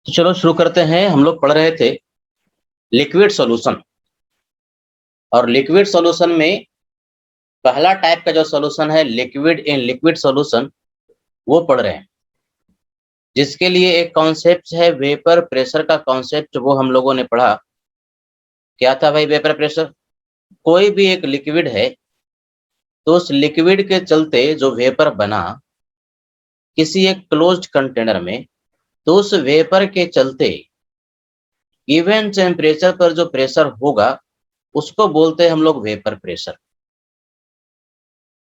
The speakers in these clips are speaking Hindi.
तो चलो शुरू करते हैं। हम लोग पढ़ रहे थे लिक्विड सॉल्यूशन, और लिक्विड सॉल्यूशन में पहला टाइप का जो सॉल्यूशन है लिक्विड इन लिक्विड सॉल्यूशन, वो पढ़ रहे हैं। जिसके लिए एक कॉन्सेप्ट है वेपर प्रेशर का कॉन्सेप्ट, वो हम लोगों ने पढ़ा। क्या था भाई वेपर प्रेशर? कोई भी एक लिक्विड है तो उस लिक्विड के चलते जो वेपर बना किसी एक क्लोज्ड कंटेनर में, तो उस वेपर के चलते गिवन टेम्परेचर पर जो प्रेशर होगा उसको बोलते हैं हम लोग वेपर प्रेशर।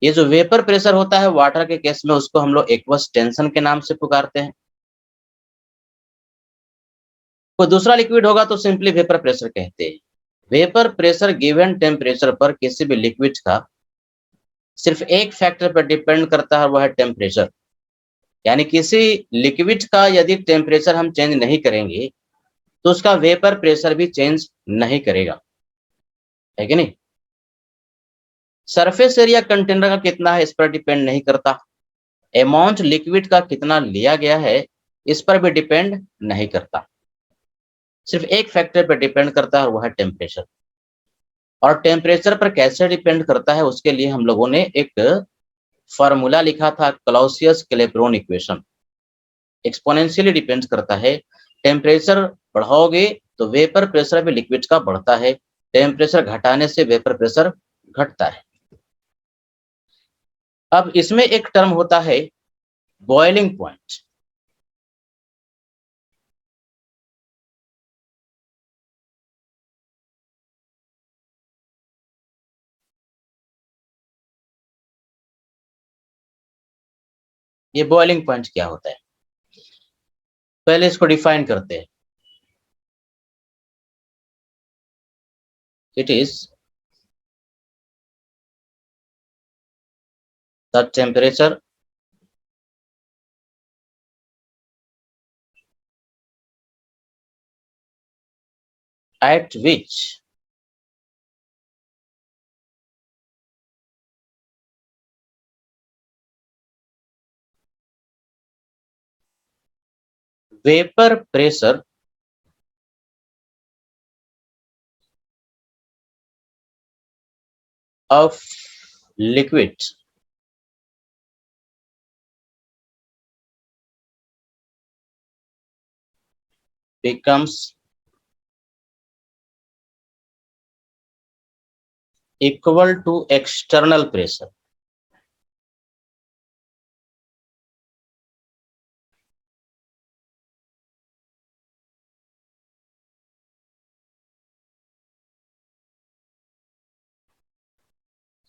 ये जो वेपर प्रेशर होता है वाटर के केस में, उसको हम लोग एक्वस टेंशन के नाम से पुकारते हैं। कोई दूसरा लिक्विड होगा तो सिंपली वेपर प्रेशर कहते हैं। वेपर प्रेशर गिवन टेम्परेचर पर किसी भी लिक्विड का सिर्फ एक फैक्टर पर डिपेंड करता है, वह है टेम्परेचर। यानी किसी लिक्विड का यदि टेम्परेचर हम चेंज नहीं करेंगे तो उसका वेपर प्रेशर भी चेंज नहीं करेगा, है कि नहीं? सरफेस एरिया कंटेनर का कितना है इस पर डिपेंड नहीं करता। अमाउंट लिक्विड का कितना लिया गया है इस पर भी डिपेंड नहीं करता। सिर्फ एक फैक्टर पर डिपेंड करता है और वह है टेम्परेचर। और टेम्परेचर पर कैसे डिपेंड करता है उसके लिए हम लोगों ने एक फॉर्मूला लिखा था, क्लाउसियस क्लेपेरॉन इक्वेशन। एक्सपोनेंशियली डिपेंड करता है। टेम्परेचर बढ़ाओगे तो वेपर प्रेशर भी लिक्विड का बढ़ता है, टेम्परेचर घटाने से वेपर प्रेशर घटता है। अब इसमें एक टर्म होता है बॉइलिंग पॉइंट। ये बॉइलिंग पॉइंट क्या होता है, पहले इसको डिफाइन करते हैं। It is the temperature at which vapor pressure of liquid becomes equal to external pressure.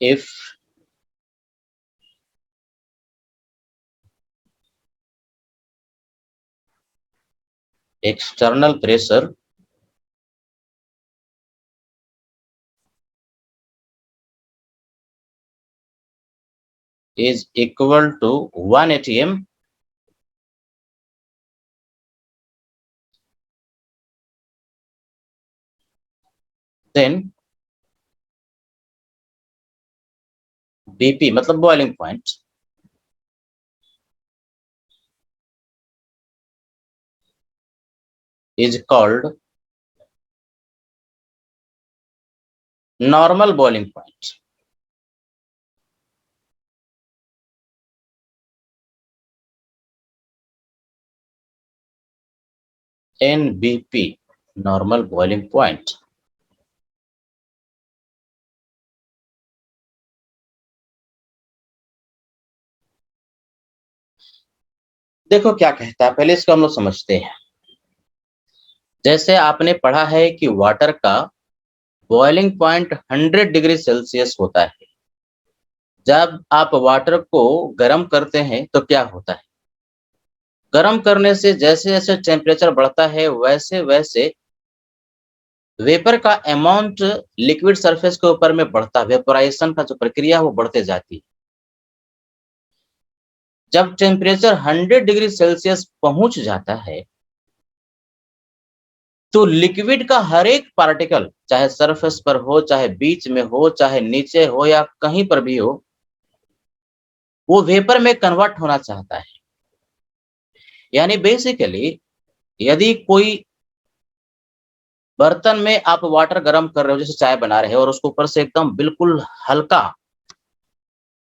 If external pressure is equal to 1 atm, then BP मतलब boiling point is called normal boiling point. NBP normal boiling point. देखो क्या कहता है, पहले इसको हम लोग समझते हैं। जैसे आपने पढ़ा है कि वाटर का बॉइलिंग पॉइंट 100 डिग्री सेल्सियस होता है। जब आप वाटर को गर्म करते हैं तो क्या होता है, गर्म करने से जैसे जैसे टेम्परेचर बढ़ता है वैसे वैसे वेपर का अमाउंट लिक्विड सरफेस के ऊपर में बढ़ता है। वेपोराइजेशन का जो प्रक्रिया है वो बढ़ते जाती है। जब टेम्परेचर 100 डिग्री सेल्सियस पहुंच जाता है तो लिक्विड का हर एक पार्टिकल, चाहे सरफेस पर हो, चाहे बीच में हो, चाहे नीचे हो या कहीं पर भी हो, वो वेपर में कन्वर्ट होना चाहता है। यानी बेसिकली यदि कोई बर्तन में आप वाटर गर्म कर रहे हो, जैसे चाय बना रहे हो, और उसको ऊपर से एकदम बिल्कुल हल्का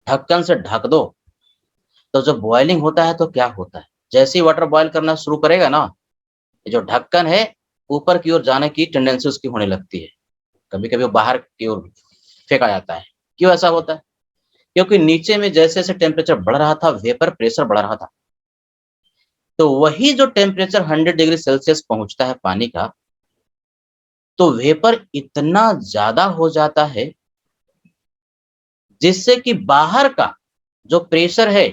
ढक्कन से ढक दो, तो जब बॉइलिंग होता है तो क्या होता है, जैसे ही वाटर बॉयल करना शुरू करेगा ना, ये जो ढक्कन है ऊपर की ओर जाने की टेंडेंसी उसकी होने लगती है। कभी-कभी वो बाहर की ओर फेंका जाता है। क्यों ऐसा होता है? क्योंकि नीचे में जैसे-जैसे टेम्परेचर बढ़ रहा था, वेपर प्रेशर बढ़ रहा था। तो वही जो टेम्परेचर 100 डिग्री सेल्सियस पहुँचता है पानी का, तो वेपर इतना ज़्यादा हो जाता है, जिससे कि बाहर का जो प्रेशर है,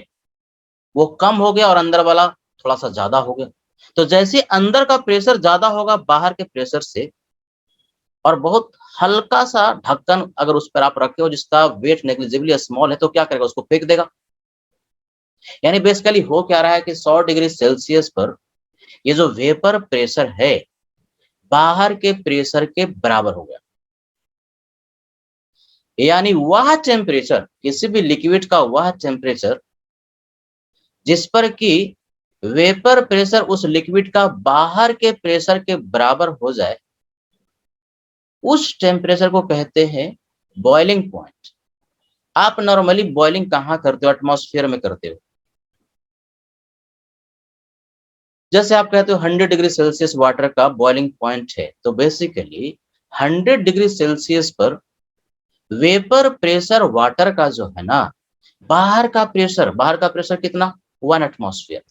वो कम हो गया और अंदर वाला थोड़ा-सा ज़्यादा हो गया। तो जैसे अंदर का प्रेशर ज़्यादा होगा बाहर के प्रेशर से, और बहुत हल्का-सा ढक्कन अगर उस पर आप रखे हो जिसका वेट नेग्लिजिबली स्मॉल है, तो क्या करेगा, उसको फेंक देगा। यानी बेसिकली हो क्या रहा है कि 100 डिग्री सेल्सियस पर ये जो वेपर प्रेशर है, बाहर के प्रेशर के बराबर हो गया। यानी वह टेम्परेचर, किसी भी लिक्विड का वह टेम्परेचर जिस पर कि वेपर प्रेशर उस लिक्विड का बाहर के प्रेशर के बराबर हो जाए, उस टेम्परेचर को कहते हैं बॉइलिंग पॉइंट। आप नॉर्मली बॉइलिंग कहाँ करते हो? एटमॉस्फेयर में करते हो। जैसे आप कहते हो 100 डिग्री सेल्सियस वाटर का बॉइलिंग पॉइंट है, तो बेसिकली 100 डिग्री सेल्सियस पर वेपर प्रेशर वाटर का जो है ना, बाहर का प्रेशर कितना? 1 एटमॉस्फेयर,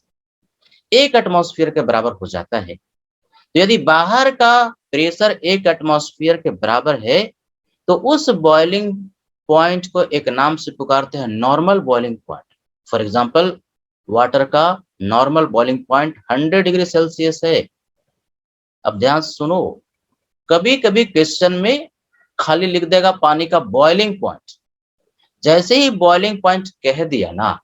1 एटमॉस्फेयर के बराबर हो जाता है। तो यदि बाहर का प्रेशर 1 एटमॉस्फेयर के बराबर है, तो उस बॉइलिंग पॉइंट को एक नाम से पुकारते हैं normal boiling point. For example, water का normal boiling point 100 degree Celsius है। अब ध्यान से सुनो, कभी-कभी क्वेश्चन में खाली लिख देगा पानी का बॉइलिंग पॉइंट। जैसे ही बॉइलिंग पॉइंट कह दिया ना,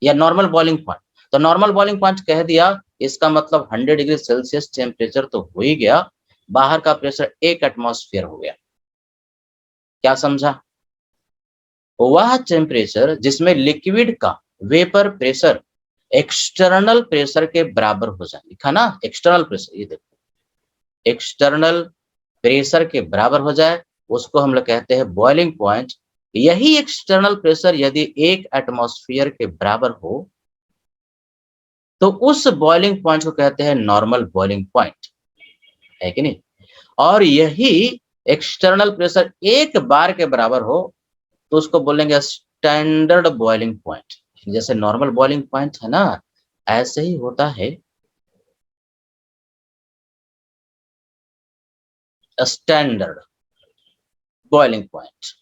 या नॉर्मल बॉइलिंग पॉइंट, तो नॉर्मल बॉइलिंग पॉइंट कह दिया, इसका मतलब 100 डिग्री सेल्सियस टेम्परेचर तो हो ही गया, बाहर का प्रेशर 1 एटमॉस्फेयर हो गया। क्या समझा? वह टेम्परेचर जिसमें लिक्विड का वेपर प्रेशर एक्सटर्नल प्रेशर के बराबर हो जाए, लिखा ना एक्सटर्नल प्रेशर, ये देखो एक्सटर्नल प्रेशर के बराबर हो जाए, उसको हम लोग कहते हैं बॉइलिंग पॉइंट। यही एक्सटर्नल प्रेशर यदि 1 एटमॉस्फेयर के बराबर हो, तो उस बॉइलिंग पॉइंट को कहते हैं नॉर्मल बॉइलिंग पॉइंट, है कि नहीं? और यही एक्सटर्नल प्रेशर 1 बार के बराबर हो, तो उसको बोलेंगे स्टैंडर्ड बॉइलिंग पॉइंट। जैसे नॉर्मल बॉइलिंग पॉइंट है ना, ऐसे ही होता है standard boiling point.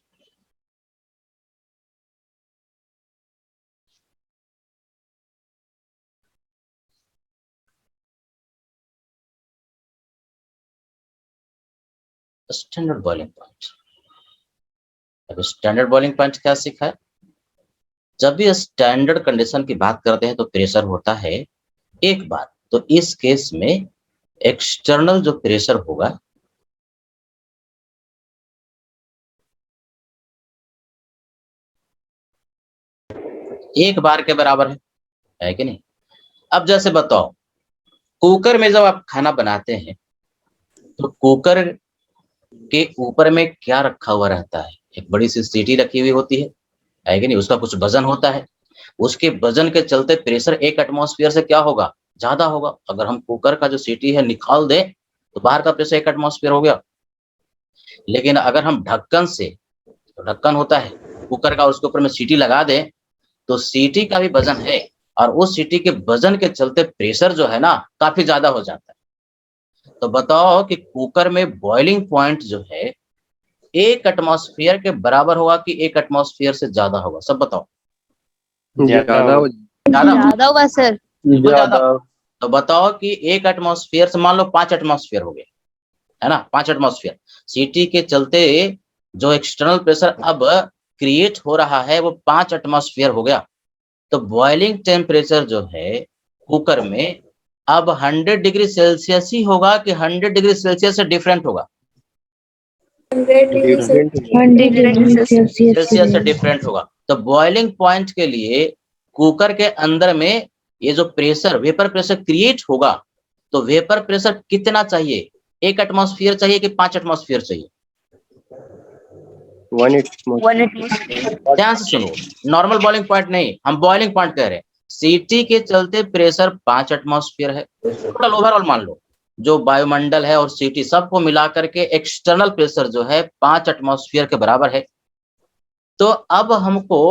Standard boiling point. अब स्टैंडर्ड बॉइलिंग पॉइंट क्या सीखा है? जब भी स्टैंडर्ड कंडीशन की बात करते हैं तो प्रेशर होता है 1 बार, तो इस केस में एक्सटर्नल जो प्रेशर होगा, एक बार के बराबर है कि नहीं? अब जैसे बताओ, कुकर में जब आप खाना बनाते हैं, तो कुकर के ऊपर में क्या रखा हुआ रहता है? एक बड़ी-सी सीटी रखी हुई होती है कि नहीं? उसका कुछ वज़न होता है। उसके वज़न के चलते प्रेशर 1 एटमॉस्फेयर से क्या होगा? ज़्यादा होगा। अगर हम कुकर का जो सीटी है निकाल दें, तो बाहर का प्रेशर 1 एटमॉस्फेयर हो गया। लेकिन अगर हम ढक्कन से, तो ढक्कन होता है कुकर का, उसके ऊपर में सीटी लगा दें, तो सीटी का भी वज़न है, और उस सीटी के वज़न के चलते प्रेशर जो है ना, काफ़ी ज़्यादा हो जाता है। तो बताओ कि कुकर में बॉइलिंग पॉइंट जो है 1 एटमॉस्फेयर के बराबर होगा कि 1 एटमॉस्फेयर से ज़्यादा होगा? सब बताओ। ज्यादा ज़्यादा ज्यादा हुआ सर। क्यों ज़्यादा? ज्यादा तो बताओ कि 1 एटमॉस्फेयर से मान लो 5 एटमॉस्फेयर हो गए, है ना? 5 एटमॉस्फेयर। सीटी के चलते जो एक्सटर्नल प्रेशर अब क्रिएट हो रहा है वो 5 एटमॉस्फेयर हो गया। तो बॉइलिंग टेम्परेचर जो है कुकर में अब 100 डिग्री सेल्सियस ही होगा कि 100 डिग्री सेल्सियस से डिफरेंट होगा? 100 डिग्री सेल्सियस से डिफरेंट होगा। तो बॉइलिंग पॉइंट के लिए कुकर के अंदर में ये जो प्रेशर, वेपर प्रेशर क्रिएट होगा, तो वेपर प्रेशर कितना चाहिए? 1 एटमॉस्फेयर चाहिए कि 5 एटमॉस्फेयर चाहिए? 1 एटमॉस्फेयर। 1 atmosphere. ध्यान से सुनो, नॉर्मल बॉइलिंग पॉइंट नहीं, हम बॉइलिंग पॉइंट कह रहे हैं। सीटी के चलते प्रेशर 5 एटमॉस्फेयर है। टोटल ओवरऑल मान लो, जो वायुमंडल है और सीटी सबको मिलाकर के एक्सटर्नल प्रेशर जो है 5 एटमॉस्फेयर के बराबर है। तो अब हमको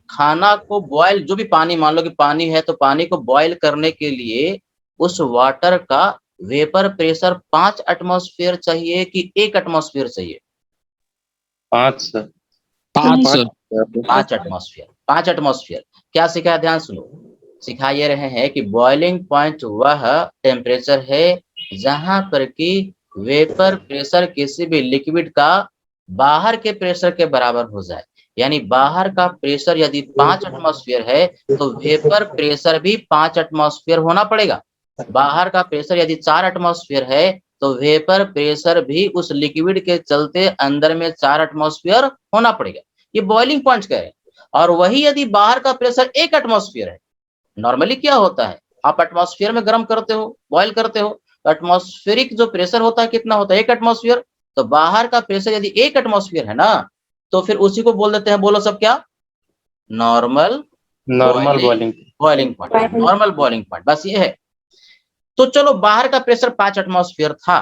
खाना को बॉयल, जो भी पानी, मान लो कि पानी है, तो पानी को बॉयल करने के लिए उस वाटर का वेपर प्रेशर 5 एटमॉस्फेयर चाहिए कि 1 एटमॉस्फेयर चाहिए? 5 सर। 5 5 सर। 5 एटमॉस्फेयर। 5 एटमॉस्फेयर क्या सिखाया? ध्यान सुनो, सिखा ये रहे हैं कि बॉइलिंग पॉइंट वह टेम्परेचर है जहां पर कि वेपर प्रेशर किसी भी लिक्विड का बाहर के प्रेशर के बराबर हो जाए। यानी बाहर का प्रेशर यदि 5 एटमॉस्फेयर है तो वेपर प्रेशर भी 5 एटमॉस्फेयर होना पड़ेगा। बाहर का प्रेशर यदि 4 एटमॉस्फेयर है तो वेपर प्रेशर भी उस लिक्विड के चलते अंदर में 4 एटमॉस्फेयर होना पड़ेगा। ये बॉइलिंग पॉइंट कह रहे हैं। और वही यदि बाहर का प्रेशर 1 एटमॉस्फेयर है, नॉर्मली क्या होता है, आप एटमॉस्फेयर में गर्म करते हो, बॉयल करते हो, तो एटमॉस्फेरिक जो प्रेशर होता है कितना होता है? 1 एटमॉस्फेयर। तो बाहर का प्रेशर यदि 1 एटमॉस्फेयर है ना, तो फिर उसी को बोल देते हैं, बोलो सब क्या? Normal boiling. Boiling point. Normal boiling point, बस ये है। तो चलो, बाहर का प्रेशर 5 एटमॉस्फेयर था,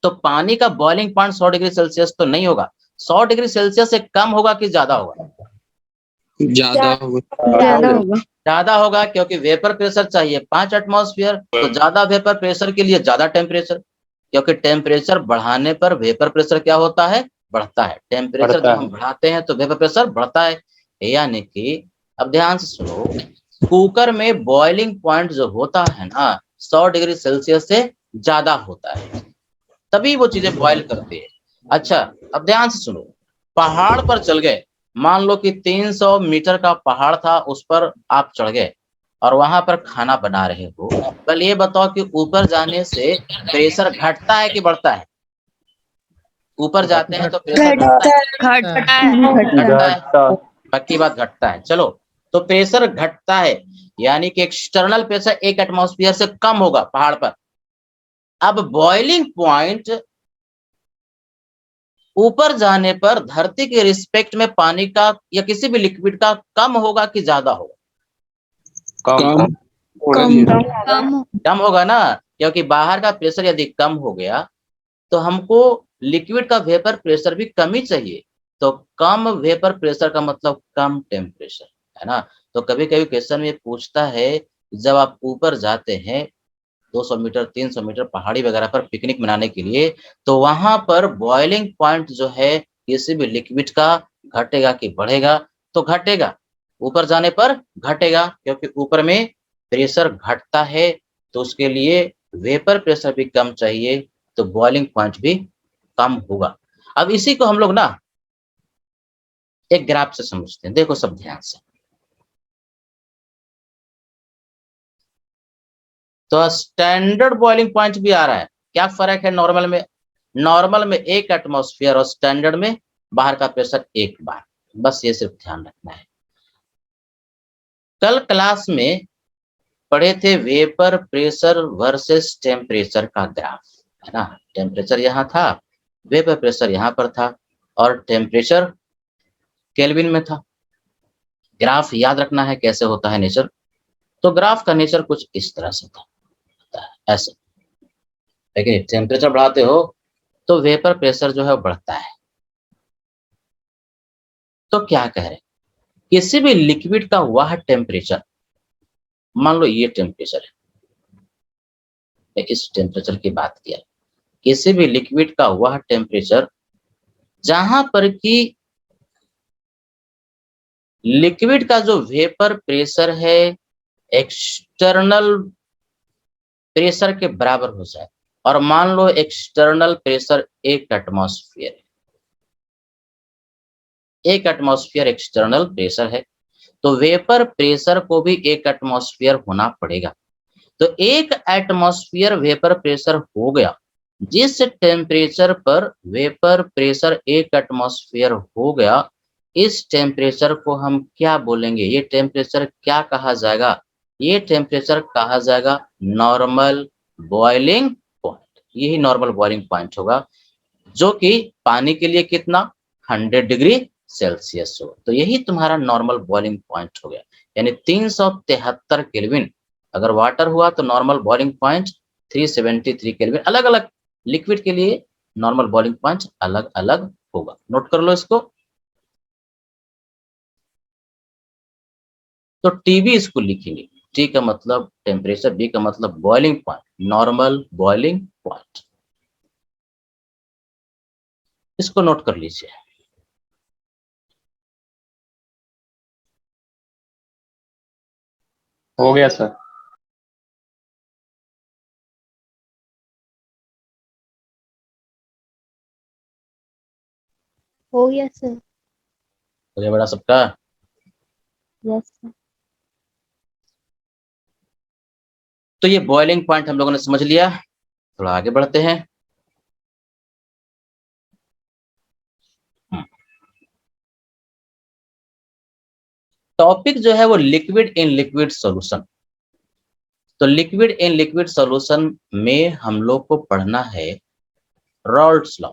तो पानी का बॉइलिंग पॉइंट 100 डिग्री सेल्सियस तो नहीं होगा। 100 डिग्री सेल्सियस से कम होगा कि ज्यादा होगा? ज्यादा होगा। ज्यादा होगा। ज्यादा होगा, क्योंकि वेपर प्रेशर चाहिए 5 एटमॉस्फेयर, तो ज्यादा वेपर प्रेशर के लिए ज्यादा टेम्परेचर, क्योंकि टेम्परेचर बढ़ाने पर वेपर प्रेशर क्या होता है? बढ़ता है। टेम्परेचर जब हम बढ़ाते हैं तो वेपर प्रेशर बढ़ता है। यानी कि अब ध्यान से सुनो, कुकर में बॉइलिंग पॉइंट जो होता है ना, 100 डिग्री सेल्सियस से ज्यादा होता है, तभी वो चीजें बॉयल करती है। अच्छा, अब ध्यान से सुनो, पहाड़ पर चल गए, मान लो कि 300 मीटर का पहाड़ था, उस पर आप चढ़ गए और वहां पर खाना बना रहे हो। पहले ये बताओ कि ऊपर जाने से प्रेशर घटता है कि बढ़ता है? ऊपर जाते हैं तो प्रेशर घटता है। पक्की बात, घटता है। चलो, तो प्रेशर घटता है, यानी कि एक्सटर्नल प्रेशर 1 एटमॉस्फेयर से कम होगा पहाड़ पर। अब बॉइलिंग पॉइंट ऊपर जाने पर धरती के रिस्पेक्ट में पानी का या किसी भी लिक्विड का कम होगा कि ज्यादा होगा? कम। कम होगा ना, क्योंकि बाहर का प्रेशर यदि कम हो गया तो हमको लिक्विड का वेपर प्रेशर भी कम ही चाहिए। तो कम वेपर प्रेशर का मतलब कम टेम्परेचर, है ना? तो कभी कभी क्वेश्चन में पूछता है, जब आप ऊपर जाते हैं 200 मीटर 300 मीटर पहाड़ी वगैरह पर पिकनिक मनाने के लिए, तो वहां पर बॉइलिंग पॉइंट जो है किसी भी लिक्विड का घटेगा कि बढ़ेगा? तो घटेगा। ऊपर जाने पर घटेगा, क्योंकि ऊपर में प्रेशर घटता है, तो उसके लिए वेपर प्रेशर भी कम चाहिए, तो बॉइलिंग पॉइंट भी कम होगा। अब इसी को हम लोग ना एक ग्राफ से समझते हैं, देखो सब ध्यान से। तो स्टैंडर्ड बॉइलिंग पॉइंट भी आ रहा है। क्या फर्क है नॉर्मल में? नॉर्मल में 1 एटमॉस्फेयर और स्टैंडर्ड में बाहर का प्रेशर 1 बार, बस ये सिर्फ ध्यान रखना है। कल क्लास में पढ़े थे वेपर प्रेशर वर्सेस टेम्परेचर का ग्राफ, है ना? टेम्परेचर यहाँ था, वेपर प्रेशर यहाँ पर था, और टेम्परेचर केल्विन में था। ग्राफ याद रखना है कैसे होता है नेचर। तो ग्राफ का नेचर कुछ इस तरह से था, ऐसे। लेकिन टेम्परेचर बढ़ाते हो तो वेपर प्रेशर जो है बढ़ता है। तो क्या कह रहे हैं, किसी भी लिक्विड का वह टेम्परेचर, मान लो ये टेम्परेचर है, मैं इस टेम्परेचर की बात किया, किसी भी लिक्विड का वह टेम्परेचर जहां पर कि लिक्विड का जो वेपर प्रेशर है एक्सटर्नल प्रेशर के बराबर हो जाए। और मान लो एक्सटर्नल प्रेशर 1 एटमॉस्फेयर है, 1 एटमॉस्फेयर एक्सटर्नल प्रेशर है, तो वेपर प्रेशर को भी 1 एटमॉस्फेयर होना पड़ेगा। तो 1 एटमॉस्फेयर वेपर प्रेशर हो गया, जिस टेम्परेचर पर वेपर प्रेशर 1 एटमॉस्फेयर हो गया, इस टेम्परेचर को हम क्या बोलेंगे? ये टेम्परेचर क्या कहा जाएगा? ये टेम्परेचर कहा जाएगा नॉर्मल बॉइलिंग पॉइंट, यही नॉर्मल बॉइलिंग पॉइंट होगा, जो कि पानी के लिए कितना 100 डिग्री सेल्सियस हो। तो यही तुम्हारा नॉर्मल बॉइलिंग पॉइंट हो गया, यानी 373 केल्विन। अगर वाटर हुआ तो नॉर्मल बॉइलिंग पॉइंट 373 केल्विन। अलग अलग लिक्विड के लिए नॉर्मल बॉइलिंग पॉइंट अलग अलग होगा, नोट कर लो इसको। तो टीबी इसको लिखेंगे, टी का मतलब टेम्परेचर, बी का मतलब boiling point, normal boiling point, इसको नोट कर लीजिए। हो गया सर। हो गया सर। हो गया बड़ा सबका? Yes sir. तो ये बॉइलिंग पॉइंट हम लोगों ने समझ लिया। थोड़ा आगे बढ़ते हैं। टॉपिक जो है वो लिक्विड इन लिक्विड सॉल्यूशन। तो लिक्विड इन लिक्विड सॉल्यूशन में हम लोग को पढ़ना है रॉल्ट्स लॉ।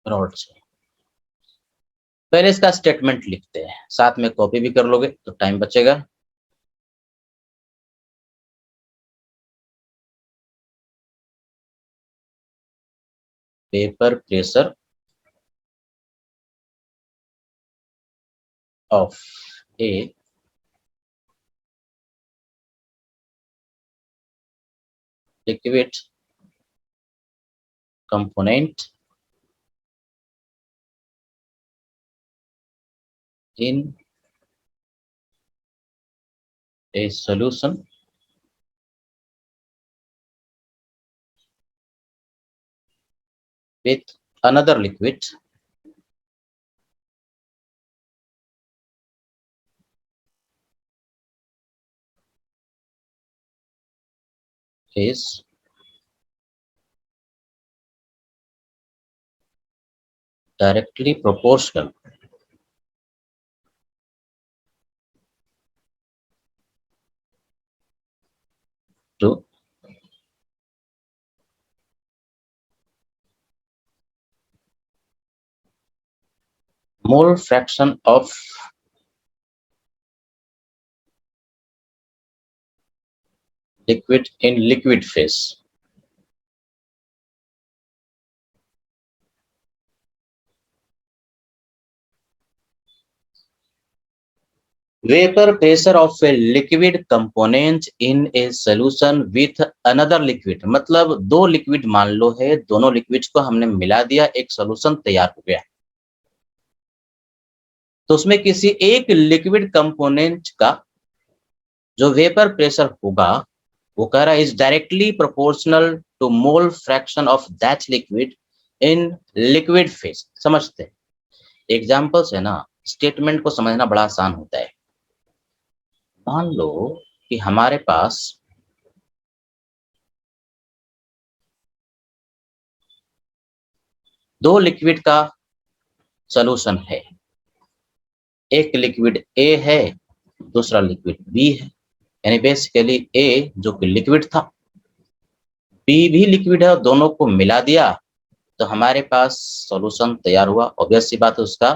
रॉल्ट्स लॉ, पहले इसका स्टेटमेंट लिखते हैं, साथ में कॉपी भी कर लोगे तो टाइम बचेगा। Paper pressure of a liquid component in a solution with another liquid is directly proportional to mole fraction of liquid in liquid phase. Vapor pressure of a liquid component in a solution with another liquid, मतलब दो लिक्विड मान लो है, दोनों लिक्विड को हमने मिला दिया, एक सॉल्यूशन तैयार हो गया। तो उसमें किसी एक लिक्विड कंपोनेंट का जो वेपर प्रेशर होगा वो कह रहा है is directly proportional to mole fraction of that liquid in liquid phase. समझते हैं, एग्जांपल्स है ना, स्टेटमेंट को समझना बड़ा आसान होता है। मान लो कि हमारे पास दो लिक्विड का सॉल्यूशन है, एक लिक्विड ए है, दूसरा लिक्विड बी है, यानी बेसिकली ए जो कि लिक्विड था, बी भी लिक्विड है, और दोनों को मिला दिया तो हमारे पास सॉल्यूशन तैयार हुआ। ऑब्वियस सी बात है, उसका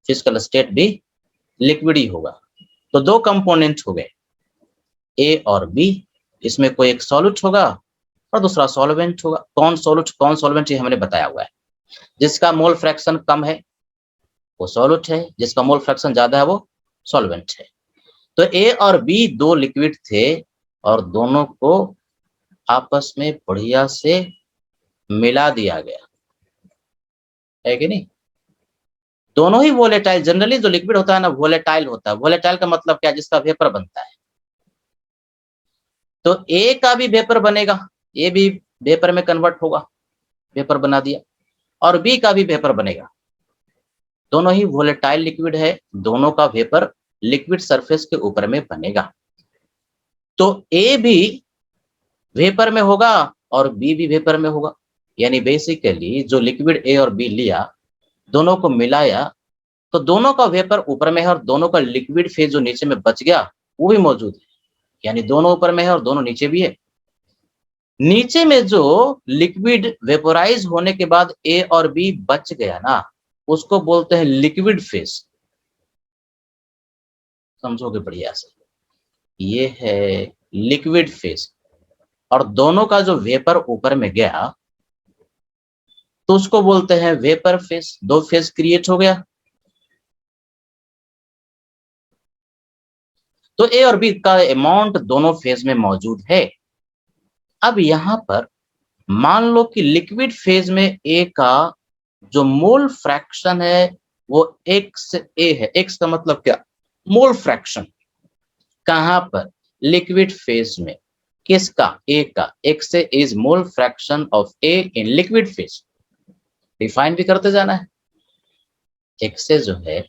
फिजिकल स्टेट भी लिक्विड ही होगा। तो दो कंपोनेंट हो गए ए और बी, इसमें कोई एक सॉल्यूट होगा और दूसरा सॉल्वेंट होगा। कौन सॉल्यूट कौन सॉल्वेंट ये हमने बताया हुआ है। जिसका मोल फ्रैक्शन कम है वो सॉल्यूट है, जिसका मोल फ्रैक्शन ज्यादा है वो सॉल्वेंट है। तो ए और बी दो लिक्विड थे और दोनों को आपस में बढ़िया से मिला दिया गया, है कि नहीं। दोनों ही वोलेटाइल, जनरली जो लिक्विड होता है ना वोलेटाइल होता है। वोलेटाइल का मतलब क्या है, जिसका वेपर बनता है। तो ए का भी वेपर बनेगा, ए भी वेपर में कन्वर्ट होगा, वेपर बना दिया, और बी का भी वेपर बनेगा। दोनों ही वोलेटाइल लिक्विड है, दोनों का वेपर लिक्विड सरफेस के ऊपर में बनेगा। तो ए भी वेपर में होगा और बी भी वेपर में होगा। यानी बेसिकली जो लिक्विड ए और बी लिया, दोनों को मिलाया, तो दोनों का वेपर ऊपर में है और दोनों का लिक्विड फेज जो नीचे में बच गया वो भी मौजूद है। यानी दोनों ऊपर में है और दोनों नीचे भी है। नीचे में जो लिक्विड वेपोराइज होने के बाद ए और बी बच गया ना, उसको बोलते हैं लिक्विड फेज। समझोगे बढ़िया से, ये है लिक्विड फेज। और दोनों का जो वेपर ऊपर में गया तो उसको बोलते हैं वेपर फेज। दो फेज क्रिएट हो गया। तो ए और बी का अमाउंट दोनों फेज में मौजूद है। अब यहां पर मान लो कि लिक्विड फेज में ए का जो मोल फ्रैक्शन है वो एक्स ए है। एक्स का मतलब क्या? Mole fraction. कहां पर? लिक्विड फेज में। किसका? ए का। X A is mole fraction of A in liquid phase. Define भी करते जाना है। एक्स ए जो है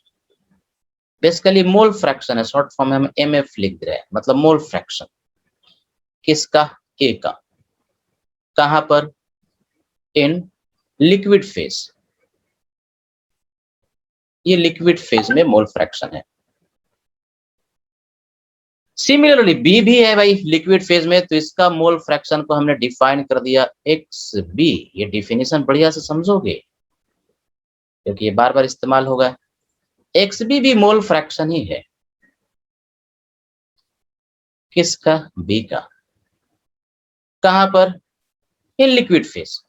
बेसिकली मोल फ्रैक्शन है, शॉर्ट फॉर्म में हम एमएफ लिख रहे हैं, मतलब मोल फ्रैक्शन। किसका? ए का। कहां पर? इन लिक्विड फेज। ये लिक्विड फेज में मोल फ्रैक्शन है। सिमिलरली बी भी है भाई लिक्विड फेज में, तो इसका मोल फ्रैक्शन को हमने डिफाइन कर दिया एक्स बी। ये डिफिनेशन बढ़िया से समझोगे क्योंकि ये बार बार इस्तेमाल होगा। एक्स बी भी मोल फ्रैक्शन ही है। किसका? बी का। कहां पर? इन लिक्विड फेज।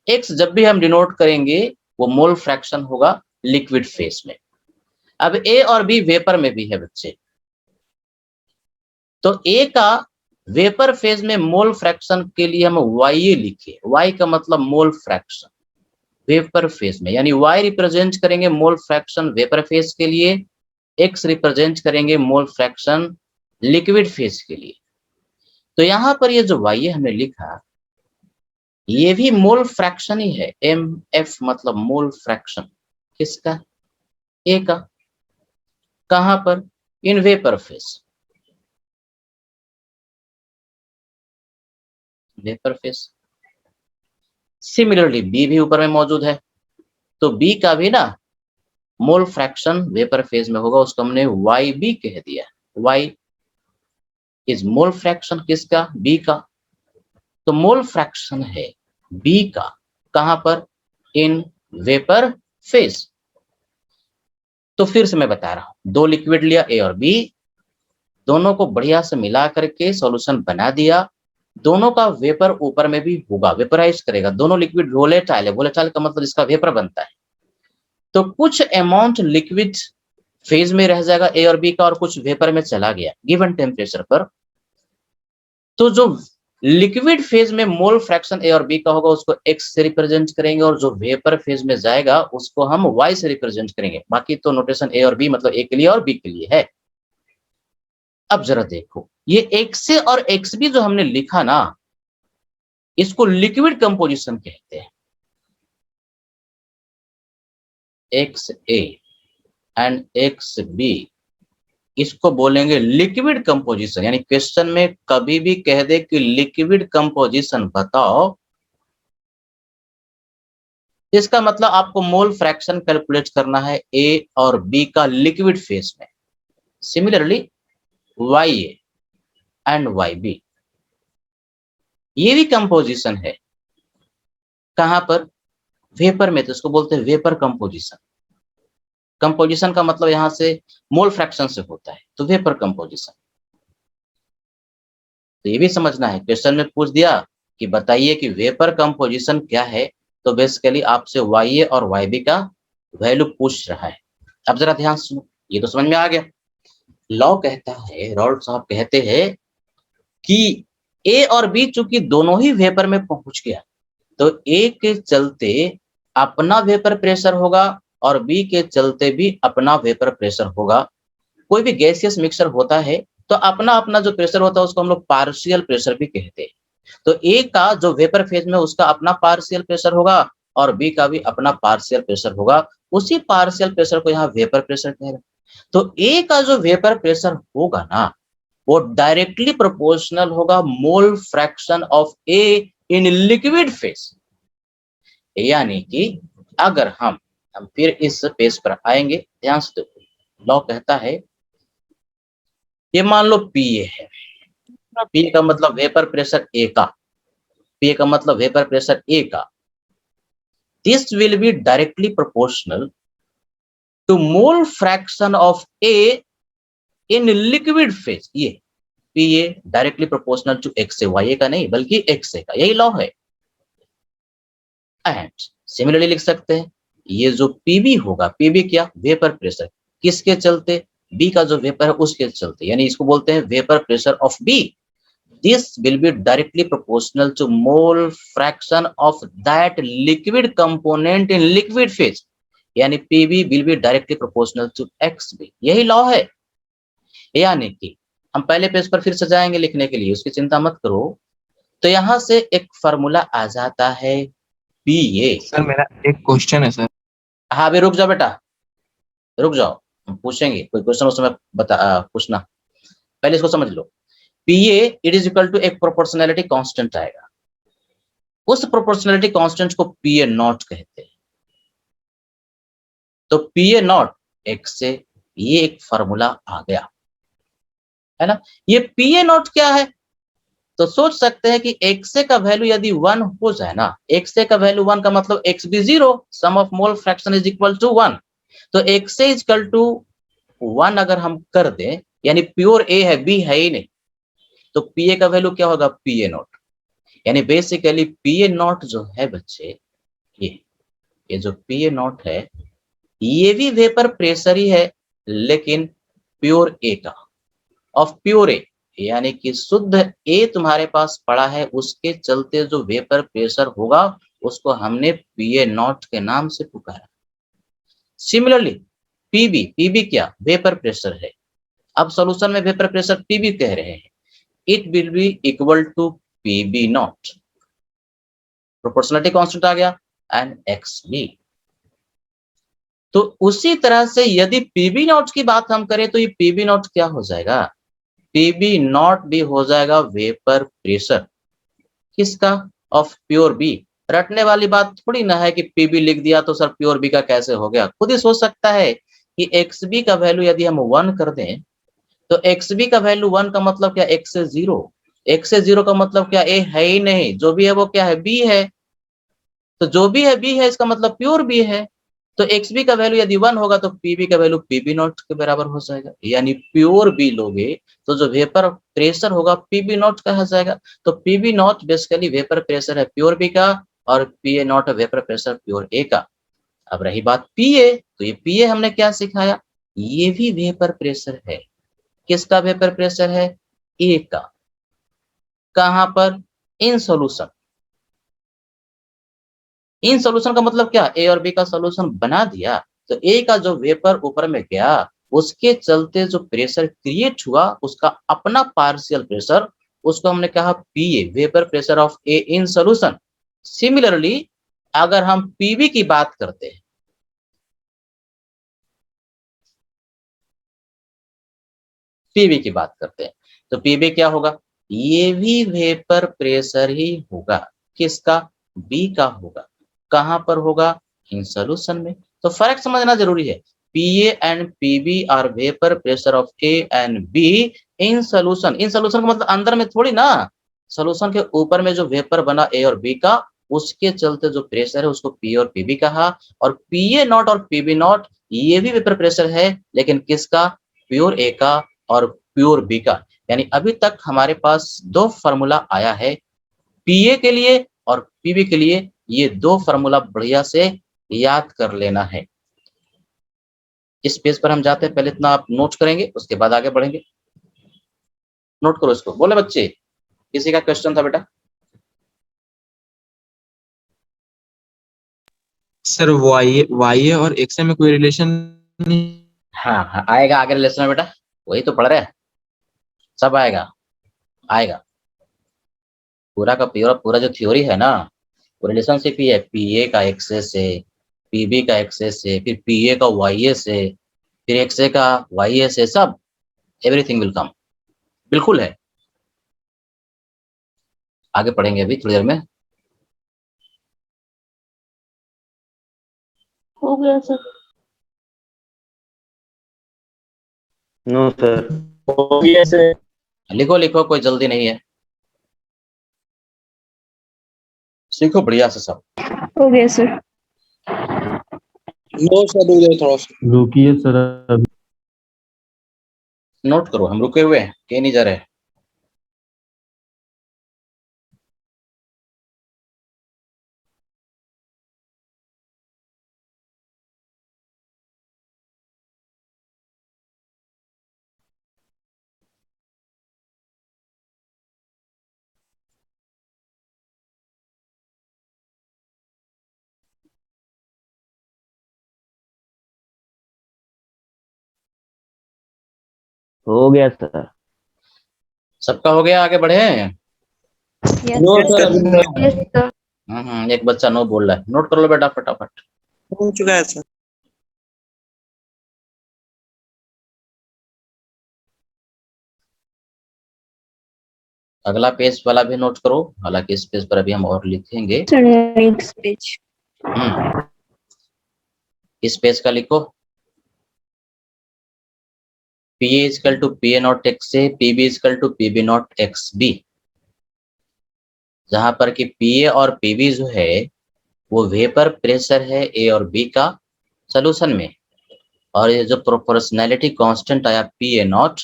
एक्स जब भी हम डिनोट करेंगे वो मोल फ्रैक्शन होगा लिक्विड फेज में। अब ए और बी वेपर में भी है बच्चे, तो ए का वेपर फेज में मोल फ्रैक्शन के लिए हम वाई लिखे। वाई का मतलब मोल फ्रैक्शन वेपर फेज में, यानी वाई रिप्रेजेंट करेंगे मोल फ्रैक्शन वेपर फेज के लिए, एक्स रिप्रेजेंट करेंगे मोल फ्रैक्शन लिक्विड फेज के लिए। तो यहां पर ये जो वाई हमने लिखा ये भी मोल फ्रैक्शन ही है। एम एफ मतलब मोल फ्रैक्शन। किसका? ए का। कहां पर? In vapour phase. Vapour phase. Similarly B भी ऊपर में मौजूद है, तो बी का भी ना मोल फ्रैक्शन वेपर फेज में होगा, उसको हमने वाई बी कह दिया। वाई इज मोल फ्रैक्शन किसका? बी का। तो मोल फ्रैक्शन है बी का। कहां पर? In vapour phase. तो फिर से मैं बता रहा हूं, दो लिक्विड लिया ए और बी, दोनों को बढ़िया से मिला करके सॉल्यूशन बना दिया। दोनों का वेपर ऊपर में भी होगा, वेपराइज करेगा। दोनों लिक्विड वोलेटाइल है। वोलेटाइल का मतलब इसका वेपर बनता है। तो कुछ अमाउंट लिक्विड फेज में रह जाएगा ए और बी का और कुछ वेपर में चला गया गिवन टेम्परेचर पर। तो जो लिक्विड फेज में मोल फ्रैक्शन ए और बी का होगा उसको एक्स से रिप्रेजेंट करेंगे, और जो वेपर फेज में जाएगा उसको हम वाई से रिप्रेजेंट करेंगे। बाकी तो नोटेशन ए और बी मतलब ए के लिए और बी के लिए है। अब जरा देखो, ये एक्स ए और एक्स बी जो हमने लिखा ना, इसको लिक्विड कंपोजिशन कहते हैं। X A and X B, इसको बोलेंगे लिक्विड कंपोजिशन। यानी क्वेश्चन में कभी भी कह दे कि लिक्विड कंपोजिशन बताओ, इसका मतलब आपको मोल फ्रैक्शन कैलकुलेट करना है ए और बी का लिक्विड फेज में। Similarly Y A and Y B, ये भी कंपोजिशन है। कहां पर? वेपर में, तो इसको बोलते हैं वेपर कंपोजिशन। कंपोजिशन का मतलब यहां से मोल फ्रैक्शन से होता है, तो वेपर कंपोजिशन। तो ये भी समझना है, क्वेश्चन में पूछ दिया कि बताइए कि वेपर कंपोजिशन क्या है, तो बेसिकली आपसे वाई ए और वाई बी का वैल्यू पूछ रहा है। अब जरा ध्यान सुनो, ये तो समझ में आ गया। लॉ कहता है, रॉल्ट साहब कहते हैं कि ए और बी चूंकि दोनों ही वेपर में पहुंच गया, तो ए के चलते अपना वेपर प्रेशर होगा और बी के चलते भी अपना वेपर प्रेशर होगा। कोई भी गैसियस मिक्सचर होता है तो अपना अपना जो प्रेशर होता है उसको हम लोग पार्शियल प्रेशर भी कहते हैं। तो ए का जो वेपर फेज में उसका अपना पार्शियल प्रेशर होगा और बी का भी अपना पार्शियल प्रेशर होगा। उसी पार्शियल प्रेशर को यहाँ वेपर प्रेशर कह रहे हैं। तो ए का जो वेपर प्रेशर होगा ना, वो डायरेक्टली प्रोपोर्शनल होगा मोल fraction of A in liquid phase. यानी कि अगर हम फिर इस पेज पर आएंगे, ध्यान से देखो, लॉ कहता है ये मान लो पीए है, पीए का मतलब वेपर प्रेशर ए का, पीए का मतलब वेपर प्रेशर ए का, this will be directly proportional to mole fraction of A in liquid phase. ये PA directly proportional to X से, वाई का नहीं बल्कि एक्स का, यही लॉ है। एंड सिमिलरली लिख सकते हैं ये जो पीबी होगा, पीबी क्या, वेपर प्रेशर, किसके चलते, बी का जो वेपर है उसके चलते, यानी इसको बोलते हैं vapour pressure of B. This will be directly proportional to mole fraction of that liquid component in liquid phase, यानी PB will be directly proportional to X B, यही लॉ है। यानी कि हम पहले पेज पर फिर से जाएंगे लिखने के लिए, उसकी चिंता मत करो। तो यहां से एक फार्मूला आ जाता है पीए। सर मेरा एक क्वेश्चन है सर। हाँ अभी रुक जाओ बेटा, रुक जाओ, हम पूछेंगे कोई क्वेश्चन उस समय पूछना, पहले इसको समझ लो। पीए इट इज इक्वल टू एक प्रोपोर्शनैलिटी कांस्टेंट आएगा, उस प्रोपोर्शनैलिटी कांस्टेंट को पीए नॉट कहते हैं। तो पीए नॉट एक्स से ये एक फार्मूला आ गया है ना। ये पीए नॉट क्या है, तो सोच सकते हैं कि एक्स का वैल्यू यदि 1 हो जाए ना, एक्स का वैल्यू 1 का मतलब X B 0, sum of mole fraction is equal to 1। तो एक्स इज इक्वल टू 1 अगर हम कर दें, यानी प्योर ए है, बी है ही नहीं, तो पीए का वैल्यू क्या होगा, पीए नॉट। यानी बेसिकली पीए नॉट जो है बच्चे, ये जो पीए नॉट है ये भी वेपर प्रेशर ही है, लेकिन प्योर ए का, ऑफ प्योर ए, यानी कि शुद्ध ए तुम्हारे पास पड़ा है, उसके चलते जो वेपर प्रेशर होगा उसको हमने पीए नॉट के नाम से पुकारा। सिमिलरली पीबी, पीबी क्या, वेपर प्रेशर है। अब सॉल्यूशन में वेपर प्रेशर पीबी कह रहे हैं, it will be equal to PB naught, proportionality constant आ गया, एंड एक्स बी। तो उसी तरह से यदि पीबी नॉट की बात हम करें तो ये पीबी नॉट क्या हो जाएगा, पीबी नॉट भी हो जाएगा वेपर प्रेशर, किसका, ऑफ प्योर बी। रटने वाली बात थोड़ी ना है कि पीबी लिख दिया तो सर प्योर बी का कैसे हो गया, खुद ही सोच सकता है कि एक्स बी का वैल्यू यदि हम 1 कर दें, तो एक्स बी का वैल्यू 1 का मतलब क्या, एक्स से 0, एक्स से 0 का मतलब क्या, ए है ही नहीं, जो भी है वो क्या है, बी है। तो जो भी है बी है, इसका मतलब प्योर बी है। तो एक्स बी का वैल्यू यदि 1 होगा तो पीबी का वैल्यू पीबी नॉट के बराबर हो जाएगा, यानी प्योर बी लोगे तो जो वेपर प्रेशर होगा पीबी नॉट कहा जाएगा। तो PB naught basically vapour pressure है प्योर बी का, और PA naught vapour pressure pure A का। अब रही बात पीए, तो ये पीए हमने क्या सिखाया, ये भी वेपर प्रेशर है, किसका वेपर प्रेशर है, ए का। कहां पर, इन सॉल्यूशन, इन सॉल्यूशन का मतलब क्या, ए और बी का सॉल्यूशन बना दिया, तो ए का जो वेपर ऊपर में गया उसके चलते जो प्रेशर क्रिएट हुआ उसका अपना पार्शियल प्रेशर, उसको हमने कहा PA, vapour pressure of A in solution. Similarly अगर हम पीबी की बात करते हैं, पीबी की बात करते हैं, तो पीबी क्या होगा, ये भी वेपर प्रेशर ही होगा, किसका, बी का होगा। कहां पर होगा, इन सॉल्यूशन में। तो फर्क समझना जरूरी है, PA and PB are vapour pressure of A and B in solution. In solution का मतलब अंदर में थोड़ी ना, सॉल्यूशन के ऊपर में जो वेपर बना ए और बी का, उसके चलते जो प्रेशर है उसको पी और पीबी कहा। और पीए नॉट और पीबी नॉट ये भी वेपर प्रेशर है, लेकिन किसका, प्योर ए का और प्योर बी का। यानी अभी तक हमारे पास दो फार्मूला आया है, पीए के लिए और पीबी के लिए। ये दो फार्मूला बढ़िया से याद कर लेना है। इस पेज पर हम जाते हैं, पहले इतना आप नोट करेंगे उसके बाद आगे बढ़ेंगे। नोट करो इसको, बोले बच्चे, किसी का क्वेश्चन था बेटा। सर वाई और एक्स में कोई रिलेशन नहीं। हाँ हाँ आएगा आगे रिलेशन में बेटा, वही तो पढ़ रहे हैं, सब आएगा, आएगा पूरा का पूरा, पूरा जो थ्योरी है ना, वो रिलेशनशिप ही है, पीए का एक्से से, पीबी का एक्से से, फिर पीए का वाईए से, फिर एक्से का वाईए से, सब एवरीथिंग विल कम, बिल्कुल है। आगे पढ़ेंगे अभी थोड़ी देर में। हो गया सर। No sir. हो गया सर। लिखो लिखो, कोई जल्दी नहीं है, सीखो बढ़िया से सब। हो गया सर। नो सर, उधर थोड़ा सा रुकिए सर अभी। नोट करो, हम रुके हुए हैं, कहीं नहीं जा रहे। हो गया सर। सबका हो गया, आगे बढ़े। Yes no sir. सर, अभी नहीं यस सर। एक बच्चा नो बोल रहा है, नोट कर लो बेटा फटाफट। हो चुका है सर। अगला पेज वाला भी नोट करो, हालांकि इस पेज पर अभी हम और लिखेंगे। Sir next page. इस पेज का लिखो, P is equal to P A naught x A, PB is equal to PB naught x B, जहां पर कि PA और PB जो है वो वेपर प्रेशर है A और B का सोल्यूशन में, और ये जो प्रोपोर्शनैलिटी कांस्टेंट आया PA नॉट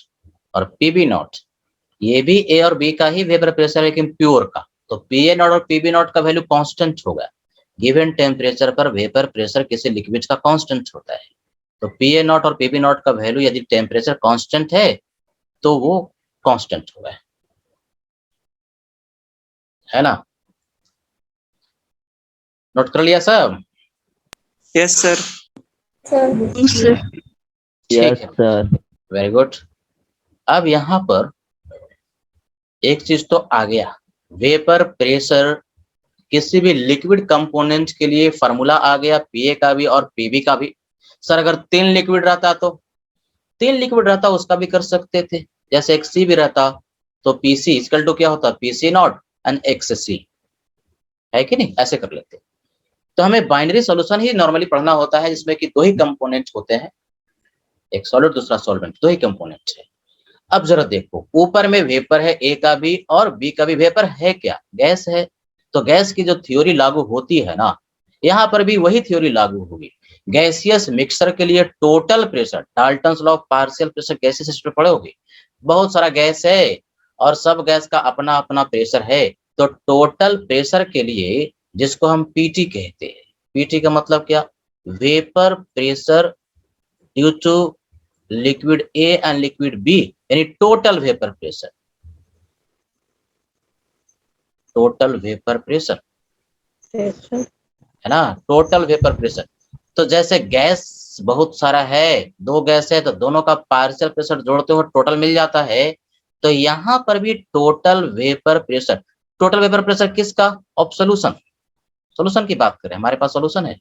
और PB नॉट, ये भी A और B का ही वेपर प्रेशर है लेकिन प्योर का, तो PA नॉट और PB नॉट का वैल्यू कांस्टेंट होगा। गिवन टेम्परेचर पर वेपर प्रेशर किसी लिक्विड का कांस्टेंट होता है, तो PA नॉट और PB नॉट का वैल्यू यदि टेम्परेचर कांस्टेंट है तो वो कांस्टेंट होगा, है ना। नोट कर लिया सब। Yes sir. सर। ठीक है सर, वेरी गुड। अब यहाँ पर एक चीज तो आ गया, वेपर प्रेशर किसी भी लिक्विड कंपोनेंट के लिए फार्मूला आ गया, पीए का भी और पीबी का भी। सर अगर 3 लिक्विड रहता तो 3 लिक्विड रहता उसका भी कर सकते थे, जैसे एक सी भी रहता तो पीसी इक्वल टू क्या होता, पीसी नॉट एंड एक्स सी, है कि नहीं, ऐसे कर लेते। तो हमें बाइनरी सॉल्यूशन ही नॉर्मली पढ़ना होता है जिसमें कि 2 ही कंपोनेंट होते हैं, एक सॉलिड दूसरा सॉल्वेंट, 2 ही कंपोनेंट है। अब जरा देखो, ऊपर में वेपर है ए का भी और बी का भी, वेपर है क्या, गैस है, तो गैस की जो थ्योरी लागू होती है ना, यहाँ पर भी वही थ्योरी लागू होगी। गैसियस मिक्सचर के लिए total pressure, Dalton's law of partial pressure gaseous system पढ़ोगे, बहुत सारा गैस है और सब गैस का अपना अपना प्रेशर है, तो टोटल प्रेशर के लिए जिसको हम पीटी कहते हैं, पीटी का मतलब क्या, vapour pressure due to liquid A and liquid B, यानी total vapour pressure, total vapour pressure है ना, टोटल वेपर प्रेशर। तो जैसे गैस बहुत सारा है, 2 गैस है तो दोनों का पार्शियल प्रेशर जोड़ते हो टोटल मिल जाता है, तो यहाँ पर भी total vapour pressure, total vapour pressure किसका, ऑफ सोल्यूशन, सोल्यूशन की बात करें, हमारे पास सोल्यूशन है,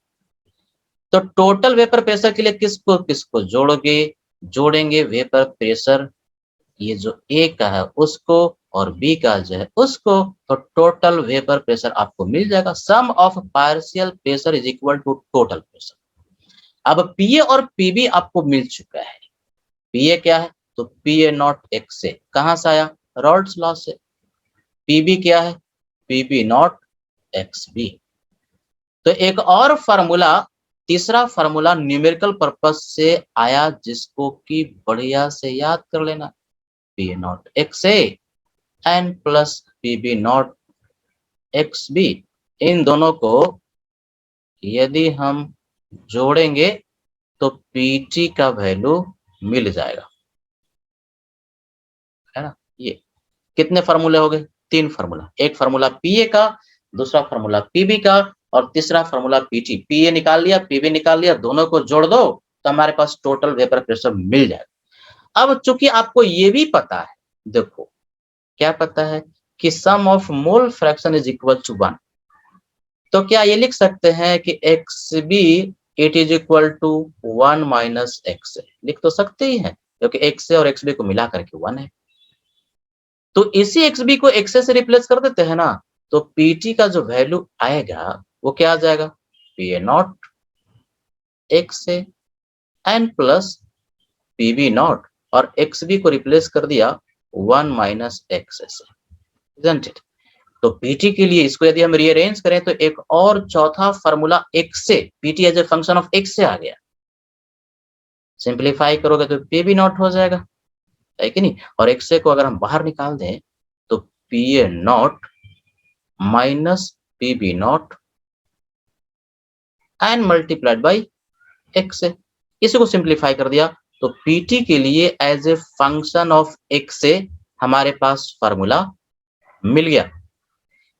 तो टोटल वेपर प्रेशर के लिए किसको किसको जोड़ेंगे वेपर प्रेशर, ये जो ए का है उसको और बी का जो है उसको, तो टोटल वेपर प्रेशर आपको मिल जाएगा, sum of partial pressure is equal to total pressure. अब पीए और पीबी आपको मिल चुका है, पीए क्या है, तो पीए नॉट एक्स से, कहां से आया, रॉल्ड्स लॉ से, पीबी क्या है, पीबी नॉट एक्स बी। तो एक और फार्मूला, तीसरा फार्मूला न्यूमेरिकल पर्पज से आया जिसको कि बढ़िया से याद कर लेना, P naught x A and plus PB not x B, इन दोनों को यदि हम जोड़ेंगे तो पीटी का वैल्यू मिल जाएगा, है ना। ये कितने फार्मूले हो गए, 3 फार्मूला, एक फार्मूला पीए का, दूसरा फार्मूला पीबी का और तीसरा फार्मूला पीटी, पीए निकाल लिया पीबी निकाल लिया, दोनों को जोड़ दो तो हमारे पास टोटल वेपर प्रेशर मिल जाएगा। अब चूंकि आपको ये भी पता है, देखो क्या पता है कि sum of mole fraction is equal to 1, तो क्या ये लिख सकते हैं कि X B it is equal to 1 minus X, लिख तो सकते ही हैं क्योंकि एक्स और एक्स बी को मिला करके 1 है, तो इसी एक्स बी को एक्स से रिप्लेस कर देते हैं ना, तो पीटी का जो वैल्यू आएगा वो क्या आ जाएगा, पी ए नॉट एक्स से एन प्लस पी बी नॉट और एक्स बी को रिप्लेस कर दिया 1 माइनस एक्स से, isn't it? तो पीटी के लिए इसको यदि हम रीअरेंज करें तो एक और चौथा फॉर्मूला एक्स से, PT as a function of x से आ गया, सिंप्लीफाई करोगे तो पी बी नॉट हो जाएगा, है कि नहीं? और एक्स से को अगर हम बाहर निकाल दें तो P A naught minus P B naught and multiplied by X से, इसी को सिंप्लीफाई कर दिया तो पीटी के लिए as a function of x से हमारे पास फार्मूला मिल गया।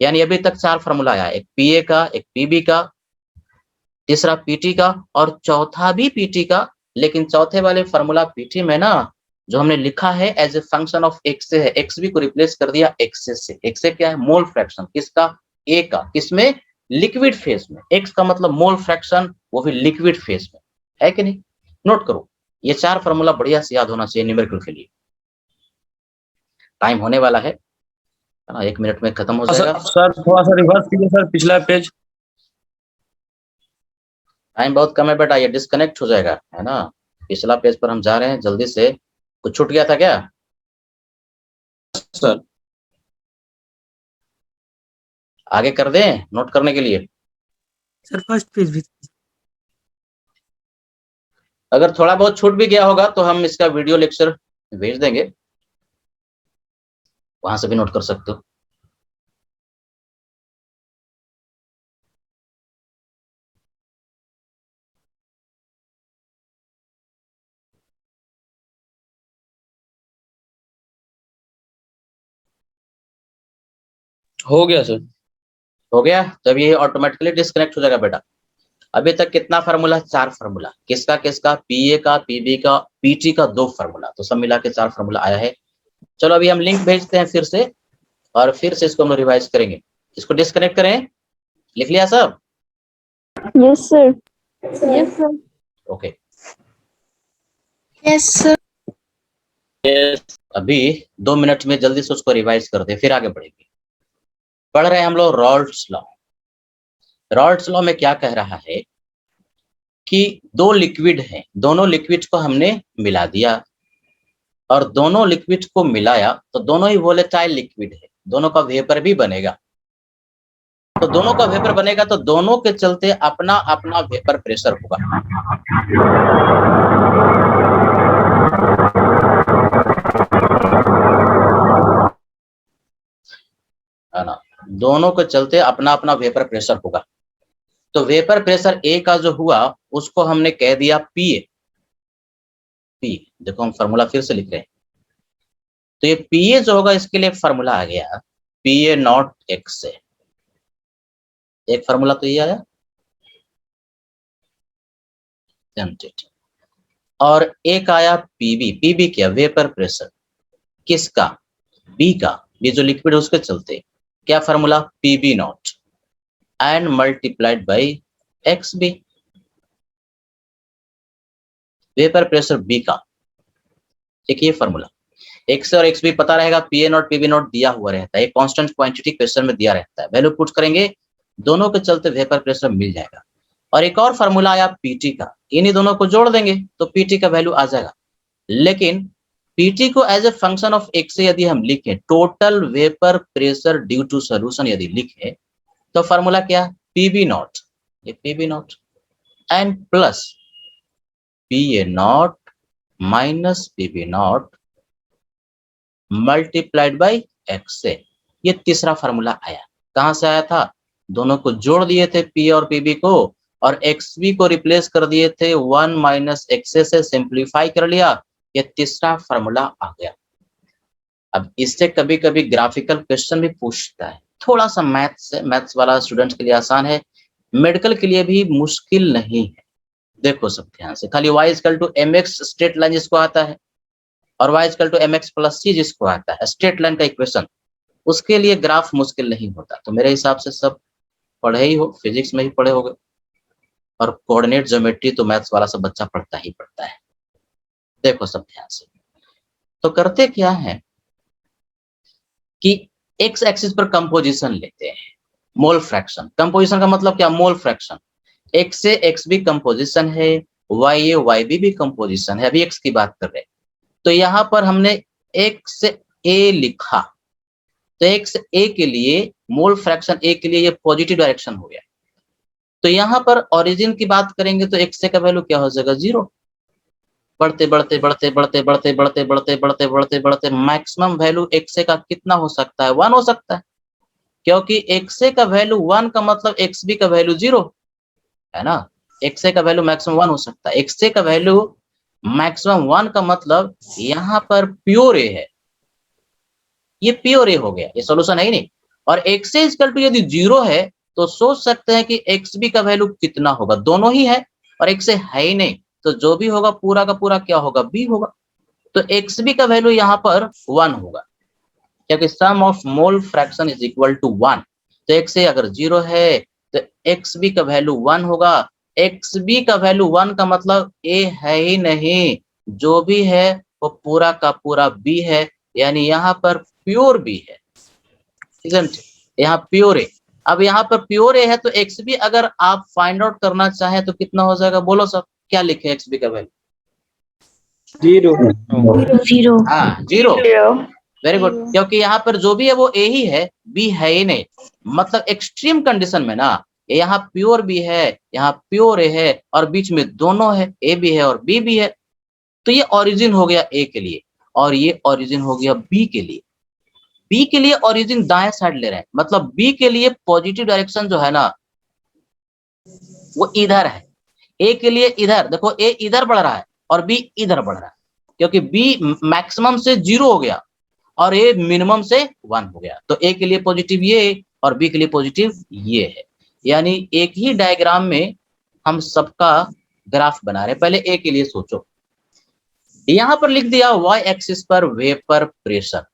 यानी अभी तक 4 फार्मूला आया, एक पीए का, एक पीबी का, तीसरा पीटी का और चौथा भी पीटी का। लेकिन चौथे वाले फार्मूला पीटी में ना जो हमने लिखा है as a function of x से है, एक्स बी को रिप्लेस कर दिया एक्स से। एक्स से क्या है? मोल फ्रैक्शन, किसका? ए का। किसमें? लिक्विड फेज में। एक्स का मतलब मोल फ्रैक्शन, वो भी लिक्विड फेज में, है कि नहीं? नोट करो, ये 4 फार्मूला बढ़िया से याद होना चाहिए न्यूमेरिकल के लिए। टाइम होने वाला है ना, 1 मिनट में खत्म हो जाएगा। सर थोड़ा सा रिवर्स कीजिए सर, पिछला पेज। टाइम बहुत कम है बेटा, ये डिस्कनेक्ट हो जाएगा, है ना? पिछला पेज पर हम जा रहे हैं जल्दी से। कुछ छूट गया था क्या सर? आगे कर दें नोट करने के लिए? सर फर्स्ट पेज भी। अगर थोड़ा बहुत छूट भी गया होगा तो हम इसका वीडियो लेक्चर भेज देंगे, वहां से भी नोट कर सकते हो। हो गया सर। हो गया, तब ये ऑटोमेटिकली डिस्कनेक्ट हो जाएगा बेटा। अभी तक कितना फार्मूला? 4 फार्मूला। किसका किसका? पीए का, पीबी का, पीटी का 2 फार्मूला, तो सब मिला के 4 फार्मूला आया है। चलो अभी हम लिंक भेजते हैं फिर से, और फिर से इसको हम रिवाइज करेंगे। इसको डिस्कनेक्ट करें, लिख लिया सब? Yes, sir. Yes, sir. Okay. Yes, sir. अभी 2 मिनट में जल्दी से उसको रिवाइज करते हैं, फिर आगे बढ़ेंगे। पढ़ रहे हैं हम लोग रॉल्ट्स लॉ। रॉल्ट्स लॉ में क्या कह रहा है कि 2 लिक्विड हैं, दोनों लिक्विड को हमने मिला दिया और दोनों लिक्विड को मिलाया तो दोनों ही वोलेटाइल लिक्विड है, दोनों का वेपर भी बनेगा। तो दोनों का वेपर बनेगा तो दोनों के चलते अपना अपना वेपर प्रेशर होगा। है ना? दोनों के चलते अपना अपना वेपर प्रेशर होगा। तो वेपर प्रेशर ए का जो हुआ उसको हमने कह दिया पीए। पी, देखो हम फार्मूला फिर से लिख रहे हैं। तो ये पीए जो होगा इसके लिए एक फार्मूला आ गया, पीए नॉट एक्स से। एक फार्मूला तो ये आया, और एक आया पीबी। पीबी क्या? Vapour pressure. किसका? बी का। बी जो लिक्विड है उसके चलते क्या formula? PB naught and multiplied by X B. Vapour pressure B का, एक ये फार्मूला। एक्स और एक्स बी पता रहेगा, पीए नॉट पीबी नॉट दिया हुआ रहता है, एक कांस्टेंट क्वांटिटी क्वेश्चन में दिया रहता है, वैल्यू पुट करेंगे, दोनों के चलते वेपर प्रेशर मिल जाएगा। और एक और फार्मूला आया पीटी का, इन्हीं दोनों को जोड़ देंगे तो पीटी का वैल्यू आ जाएगा। लेकिन पीटी को as a function of x से यदि हम लिखें, total vapour pressure due to solution यदि लिखें तो फार्मूला क्या? पीबी नॉट, ये PB naught and plus PA not minus PB naught multiplied by X से। ये तीसरा फार्मूला आया। कहां से आया था? दोनों को जोड़ दिए थे पी और पीबी को, और एक्स बी को रिप्लेस कर दिए थे 1 माइनस एक्स से, सिंप्लीफाई कर लिया, ये तीसरा फार्मूला आ गया। अब इससे कभी कभी ग्राफिकल क्वेश्चन भी पूछता है, थोड़ा सा मैथ्स वाला स्टूडेंट के लिए आसान है, मेडिकल के लिए भी मुश्किल नहीं है। देखो सब ध्यान से, खाली y equal to mx straight line जिसको आता है और y equal to mx plus c जिसको आता है, स्ट्रेट लाइन का इक्वेशन, उसके लिए ग्राफ मुश्किल नहीं होता। तो मेरे हिसाब से सब पढ़े ही हो, फिजिक्स में ही पढ़े होगे, और कोऑर्डिनेट ज्योमेट्री तो मैथ्स वाला सब बच्चा पढ़ता ही पढ़ता है। देखो सब ध्यान से, तो करते क्या है कि एक्स एक्सिस पर कंपोजिशन लेते हैं, मोल फ्रैक्शन। कंपोजिशन का मतलब क्या? Mole fraction. एक्स से एक्स बी कंपोजिशन है, वाई ए वाई बी भी कंपोजिशन है, अभी एक्स की बात कर रहे हैं। तो यहाँ पर हमने एक्स ए लिखा, तो एक्स ए के लिए मोल फ्रैक्शन ए के लिए ये पॉजिटिव डायरेक्शन हो गया। तो यहाँ पर ओरिजिन की बात करेंगे तो एक्स ए का वैल्यू क्या हो जाएगा, 0। बढ़ते बढ़ते बढ़ते बढ़ते बढ़ते बढ़ते बढ़ते बढ़ते बढ़ते बढ़ते मैक्सिमम वैल्यू एक्स ए का कितना हो सकता है, 1 हो सकता है, क्योंकि एक्स ए का वैल्यू 1 का मतलब एक्स बी का वैल्यू 0 है ना। एक्स ए का वैल्यू मैक्सिमम 1 हो सकता है, एक्स ए का वैल्यू मैक्सिमम 1 का मतलब यहाँ पर प्योर ए है, ये प्योर ए हो गया, ये सॉल्यूशन है ही नहीं। और एक्स ए इक्वल टू यदि 0 है तो सोच सकते हैं कि एक्स बी का वैल्यू कितना होगा, दोनों ही है और एक्स ए है ही नहीं, तो जो भी होगा पूरा का पूरा क्या होगा, बी होगा। तो एक्स बी का वैल्यू यहाँ पर 1 होगा, क्योंकि sum of mole fraction is equal to 1। तो एक्स ए अगर 0 है तो एक्स बी का वैल्यू 1 होगा। एक्स बी का वैल्यू 1 का मतलब ए है ही नहीं, जो भी है वो पूरा का पूरा बी है, यानी यहाँ पर प्योर बी है, यहाँ प्योर ए। अब यहाँ पर प्योर ए है तो एक्स बी अगर आप फाइंड आउट करना चाहें तो कितना हो जाएगा, बोलो सब, क्या लिखे एक्स बी का वैल्यू, 0 हाँ 0। वेरी गुड, क्योंकि यहाँ पर जो भी है वो ए ही है, बी है ही नहीं। मतलब एक्सट्रीम कंडीशन में ना, यहाँ प्योर बी है, यहाँ प्योर ए है और बीच में दोनों है, ए भी है और बी भी है। तो ये ओरिजिन हो गया ए के लिए और ये ओरिजिन हो गया बी के लिए। बी के लिए ओरिजिन दाएं साइड ले रहे हैं, मतलब बी के लिए पॉजिटिव डायरेक्शन जो है ना वो इधर है, ए के लिए इधर देखो, ए इधर बढ़ रहा है और बी इधर बढ़ रहा है, क्योंकि बी मैक्सिमम से 0 हो गया और ए मिनिमम से 1 हो गया। तो ए के लिए पॉजिटिव ये और बी के लिए पॉजिटिव ये है, यानी एक ही डायग्राम में हम सबका ग्राफ बना रहे हैं। पहले ए के लिए सोचो, यहां पर लिख दिया y एक्सिस पर वेपर प्रेशर,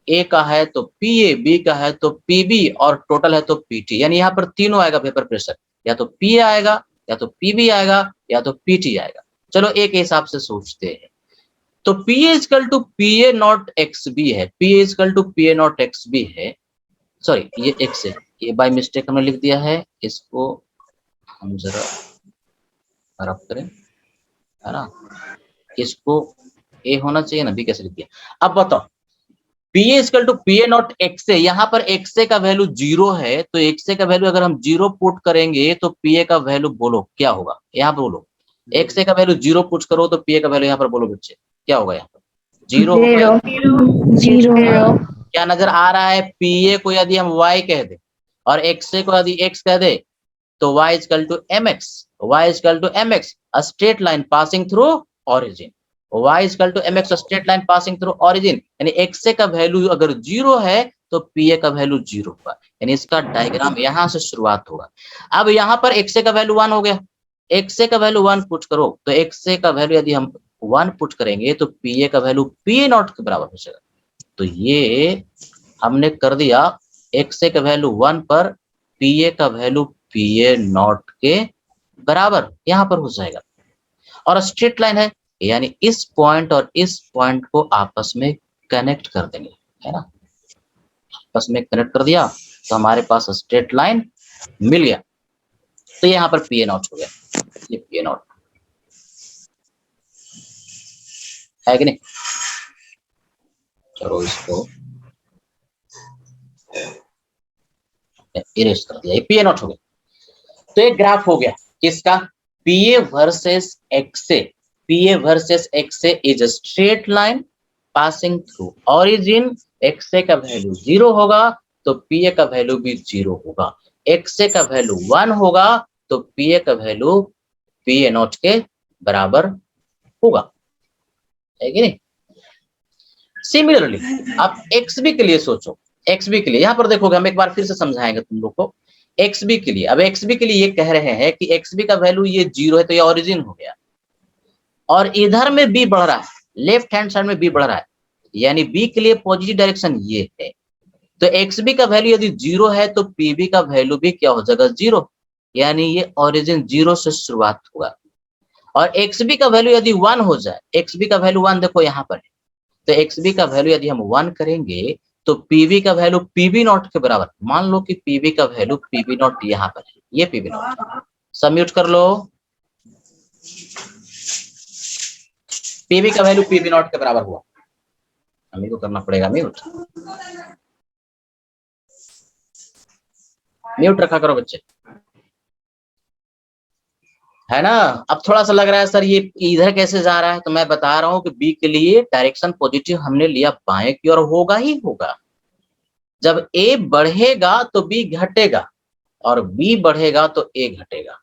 ए का है तो पी ए, बी का है तो पी बी और टोटल है तो पी टी, यानी यहाँ पर तीनों आएगा वेपर प्रेशर, या तो पी आएगा या तो पी बी आएगा या तो पी टी आएगा। चलो ए के हिसाब से सोचते हैं, तो P A equal to P A naught x B है, P A equal to P A naught x B है, सॉरी ये एक्स है, ये बाय मिस्टेक हमने लिख दिया है, इसको हम जरा रब करें, है ना, इसको ए होना चाहिए ना, बी कैसे लिख दिया। अब बताओ P A equal to P A naught x A, यहाँ पर एक्स ए का वैल्यू 0 है, तो एक्स ए का वैल्यू अगर हम 0 पुट करेंगे तो पी ए का वैल्यू बोलो क्या होगा, यहाँ पर बोलो एक्स ए का वैल्यू 0 पुट करो तो पी ए का वैल्यू यहाँ पर बोलो बच्चे क्या होगा, यहाँ पर 0 होगा। 0 क्या नजर आ रहा है, पी ए को यदि हम y कह दे और एक्स ए को यदि x कह दे तो y equal to M X, y equal to M X straight line passing through origin, y equal to M X straight line passing through origin, यानी एक्स ए का वैल्यू अगर 0 है तो पी ए का वैल्यू 0 होगा, यानी इसका डायग्राम यहाँ से शुरुआत होगा। अब यहाँ पर एक्स ए का वैल्यू 1 हो गया, एक्स ए का वैल्यू 1 पुट करो तो एक्स ए का वैल्यू यदि हम 1 पुट करेंगे तो पी ए का वैल्यू पी ए नॉट के बराबर हो जाएगा। तो ये हमने कर दिया एक्स ए का वैल्यू 1 पर पी ए का वैल्यू पी ए नॉट के बराबर यहाँ पर हो जाएगा, और स्ट्रेट लाइन है यानी इस पॉइंट और इस पॉइंट को आपस में कनेक्ट कर देंगे, है ना, आपस में कनेक्ट कर दिया तो हमारे पास स्ट्रेट लाइन मिल गया। तो यहाँ पर पी ए नॉट हो गया, ये पी ए नॉट है कि नहीं। चलो इसको इरेज कर दिया, ये पी ए नॉट हो गया। तो एक ग्राफ हो गया किसका, P A versus X A, P A versus X A is a straight line passing through origin, X A का वैल्यू 0 होगा तो पी ए का वैल्यू भी 0 होगा, एक्स ए का वैल्यू 1 होगा तो पी ए का वैल्यू पी ए नॉट के बराबर होगा, है कि नहीं। सिमिलरली आप एक्स बी के लिए सोचो, एक्स बी के लिए यहाँ पर देखोगे, हम एक बार फिर से समझाएंगे तुम लोग को एक्स बी के लिए। अब एक्स बी के लिए ये कह रहे हैं कि एक्स बी का वैल्यू ये 0 है तो ये ओरिजिन हो गया, और इधर में बी बढ़ रहा है, लेफ्ट हैंड साइड में बी बढ़ रहा है, यानी बी के लिए पॉजिटिव डायरेक्शन ये है। तो एक्स बी का वैल्यू यदि 0 है तो पी बी का वैल्यू भी क्या हो जाएगा, 0, यानी ये ओरिजिन 0 से शुरुआत होगा। और एक्स बी का वैल्यू यदि 1 हो जाए, एक्स बी का वैल्यू 1 देखो यहाँ पर है, तो एक्स बी का वैल्यू यदि हम 1 करेंगे तो पीवी का वैल्यू पीवी नॉट के बराबर, मान लो कि पीवी का वैल्यू पीवी नॉट यहाँ पर है, ये पीवी नॉट, सब म्यूट कर लो। पीबी का वैल्यू पीबी नॉट के बराबर हुआ, हमें को करना पड़ेगा म्यूट। म्यूट रखा करो बच्चे, है ना। अब थोड़ा सा लग रहा है सर ये इधर कैसे जा रहा है, तो मैं बता रहा हूं कि बी के लिए डायरेक्शन पॉजिटिव हमने लिया बाएं की ओर, होगा ही होगा। जब ए बढ़ेगा तो बी घटेगा और बी बढ़ेगा तो ए घटेगा।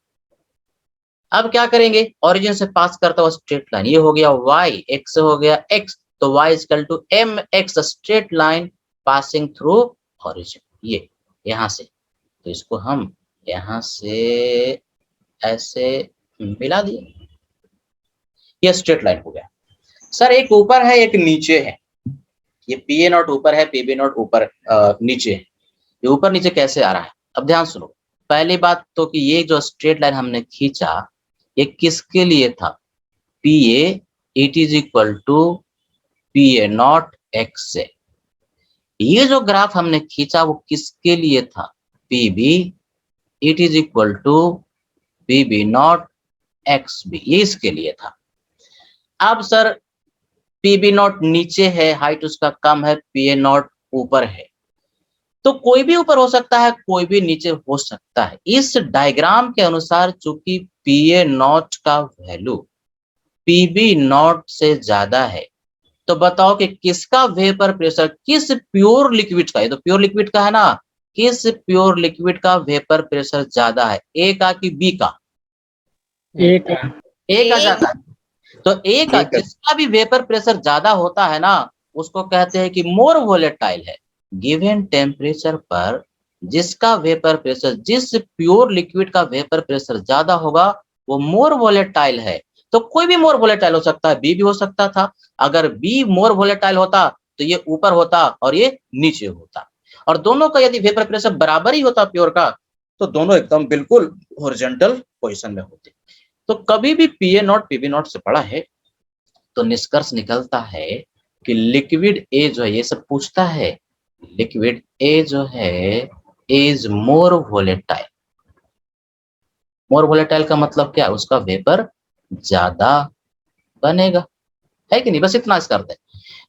अब क्या करेंगे, ओरिजिन से पास करता हुआ स्ट्रेट लाइन, ये हो गया y, x हो गया x, तो y equal to mx straight line passing through origin, ये यहां से, तो इसको हम यहां से ऐसे मिला दिए, ये स्ट्रेट लाइन हो गया। सर एक ऊपर है एक नीचे है, ये पी ए नॉट ऊपर है, पीबी नॉट ऊपर नीचे है, ये ऊपर नीचे कैसे आ रहा है। अब ध्यान सुनो, पहली बात तो कि ये जो स्ट्रेट लाइन हमने खींचा ये किसके लिए था, P A it is equal to P A naught x से। ये जो ग्राफ हमने खींचा वो किसके लिए था, P B it is equal to P B naught x B, ये इसके लिए था। अब सर पी बी नॉट नीचे है, हाइट उसका कम है, पी ए नॉट ऊपर है, तो कोई भी ऊपर हो सकता है कोई भी नीचे हो सकता है। इस डायग्राम के अनुसार चूंकि पी ए नॉट का वैल्यू पी बी नॉट से ज्यादा है, तो बताओ कि किसका वेपर प्रेशर, किस प्योर लिक्विड का, ये तो प्योर लिक्विड का है ना, किस प्योर लिक्विड का वेपर प्रेशर ज्यादा है, ए का कि बी का, ए का ज्यादा है। तो ए का जिसका भी वेपर प्रेशर ज्यादा होता है ना उसको कहते हैं कि मोर वोलेटाइल है। गिवन टेम्परेचर पर जिसका वेपर प्रेशर, जिस प्योर लिक्विड का वेपर प्रेशर ज्यादा होगा वो मोर वोलेटाइल है। तो कोई भी मोर वोलेटाइल हो सकता है, बी भी हो सकता था। अगर बी मोर वोलेटाइल होता तो ये ऊपर होता और ये नीचे होता, और दोनों का यदि वेपर प्रेशर बराबर ही होता प्योर का तो दोनों एकदम बिल्कुल हॉरिजॉन्टल पोजीशन में होते। तो कभी भी P A naught PB naught से बड़ा है तो निष्कर्ष निकलता है कि लिक्विड ए जो है, ये सब पूछता है, लिक्विड ए जो है is more volatile. More volatile का मतलब क्या है, उसका वेपर ज्यादा बनेगा, है कि नहीं, बस इतना इसका अर्थ है।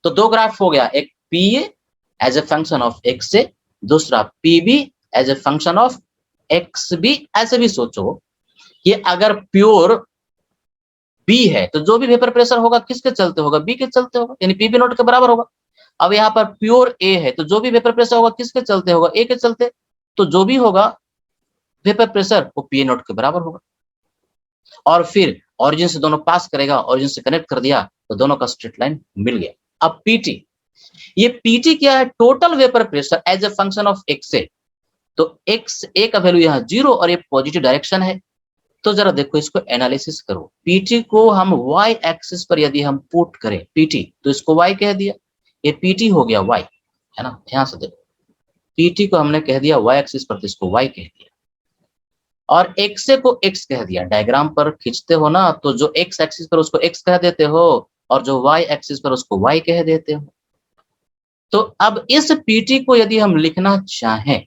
तो दो ग्राफ हो गया, एक P A as a function of x से, दूसरा P B as a function of x B. ऐसे भी सोचो ये अगर प्योर बी है तो जो भी वेपर प्रेशर होगा किसके चलते होगा, बी के चलते होगा, यानी पीबी नॉट के बराबर होगा। अब यहाँ पर प्योर ए है तो जो भी वेपर प्रेशर होगा किसके चलते होगा, ए के चलते, तो जो भी होगा वेपर प्रेशर वो पी नॉट के बराबर होगा। और फिर ऑरिजिन से दोनों पास करेगा, ऑरिजिन से कनेक्ट कर दिया तो दोनों का स्ट्रेट लाइन मिल गया। अब पीटी, ये पीटी क्या है, total vapour pressure as a function of x से, तो एक्स ए का वैल्यू यहाँ 0 और ये पॉजिटिव डायरेक्शन है। तो जरा देखो इसको एनालिसिस करो, पीटी को हम y एक्सिस पर यदि हम पुट करें पीटी तो इसको y कह दिया, ये पीटी हो गया y, है ना। ध्यान से देखो, पीटी को हमने कह दिया y एक्सिस पर तो इसको y कह दिया, और एक्स को x कह दिया। डायग्राम पर खींचते हो ना तो जो x एक्सिस पर उसको x कह देते हो और जो y एक्सिस पर उसको y कह देते हो। तो अब इस पीटी को यदि हम लिखना चाहें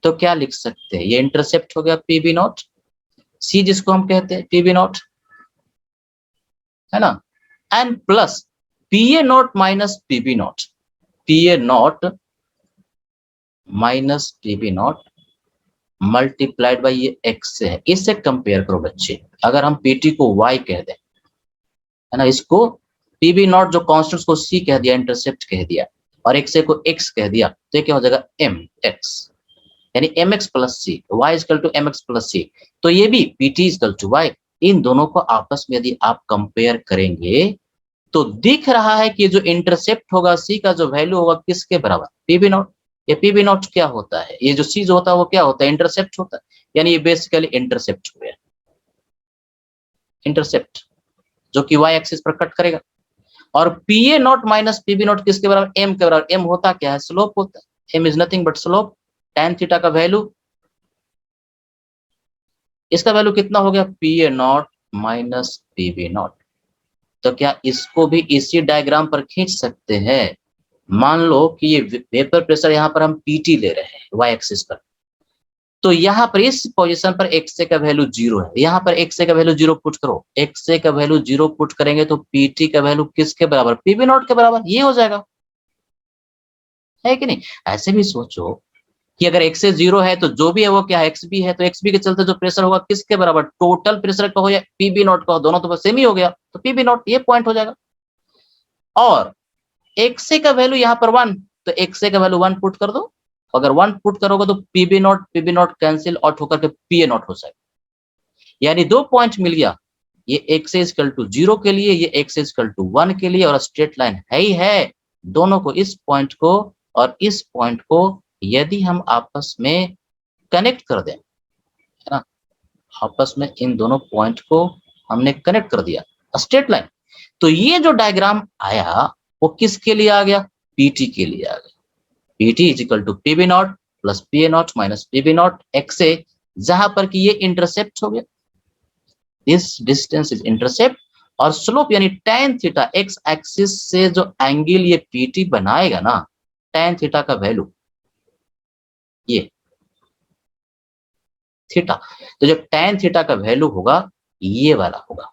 तो क्या लिख सकते हैं, ये इंटरसेप्ट हो गया पीबी नॉट, सी जिसको हम कहते हैं पीबी नॉट, है ना, and plus P A naught minus PB naught, P A naught minus PB naught multiplied by ये एक्स से है। इससे कंपेयर करो बच्चे, अगर हम पीटी को y कह दें, है ना, इसको पीबी नॉट जो कॉन्स्टेंट को c कह दिया, इंटरसेप्ट कह दिया, और एक्स को x कह दिया, तो ये क्या हो जाएगा mx, यानी mx प्लस सी, y equal to mx plus सी। तो ये भी pt इक्वल टू y। इन दोनों को आपस में यदि आप कंपेयर करेंगे तो दिख रहा है कि जो इंटरसेप्ट होगा c का जो वैल्यू होगा किसके बराबर, पीबी नॉट। ये पीबी नॉट क्या होता है, ये जो c जो होता है वो क्या होता है, इंटरसेप्ट होता है, यानी ये बेसिकली इंटरसेप्ट हो गया, इंटरसेप्ट जो कि y एक्सिस पर कट करेगा। और P A naught minus PB naught किसके बराबर, m के बराबर। m होता क्या है, स्लोप होता है, m is nothing but slope. tan theta का वैल्यू, इसका वैल्यू कितना हो गया, P A naught minus PB naught. तो क्या इसको भी इसी डायग्राम पर खींच सकते हैं। मान लो कि ये वेपर प्रेशर यहाँ पर हम पीटी ले रहे हैं y एक्सिस पर, तो यहाँ पर इस पोजीशन पर एक्स का वैल्यू 0 है, यहाँ पर एक्स का वैल्यू 0 पुट करो, एक्स का वैल्यू 0 पुट करेंगे तो पीटी का वैल्यू किसके बराबर, पीबी नॉट के बराबर, ये हो जाएगा, है कि नहीं। ऐसे भी सोचो कि अगर एक्स 0 है तो जो भी है वो क्या है, एक्स बी है, तो एक्स बी के चलते जो प्रेशर होगा किसके बराबर, टोटल प्रेशर का हो या पीबी नॉट का हो, दोनों तो सेम ही हो गया, तो पीबी नॉट ये पॉइंट हो जाएगा। और एक्स का वैल्यू यहाँ पर 1, तो एक्स का वैल्यू 1 पुट कर दो, अगर 1 पुट करोगे तो पीबी नॉट कैंसिल आउट होकर के पीए नॉट हो जाएगा, यानी 2 पॉइंट मिल गया, ये एक्स इक्वल टू 0 के लिए, ये एक्स इक्वल टू 1 के लिए, और स्ट्रेट लाइन है ही है। दोनों को, इस पॉइंट को और इस पॉइंट को यदि हम आपस में कनेक्ट कर दें, है ना, आपस में इन दोनों पॉइंट को हमने कनेक्ट कर दिया स्ट्रेट लाइन, तो ये जो डायग्राम आया वो किसके लिए आ गया, पीटी के लिए आ गया। PT is equal to PB nought plus PA not minus PB not x A, जहां पर कि ये इंटरसेप्ट हो गया, दिस डिस्टेंस इज इंटरसेप्ट, और स्लोप यानी tan थीटा, एक्स एक्सिस से जो एंगल ये पीटी बनाएगा ना, tan थीटा का वैल्यू ये थीटा, तो जब tan थीटा का वैल्यू होगा ये वाला होगा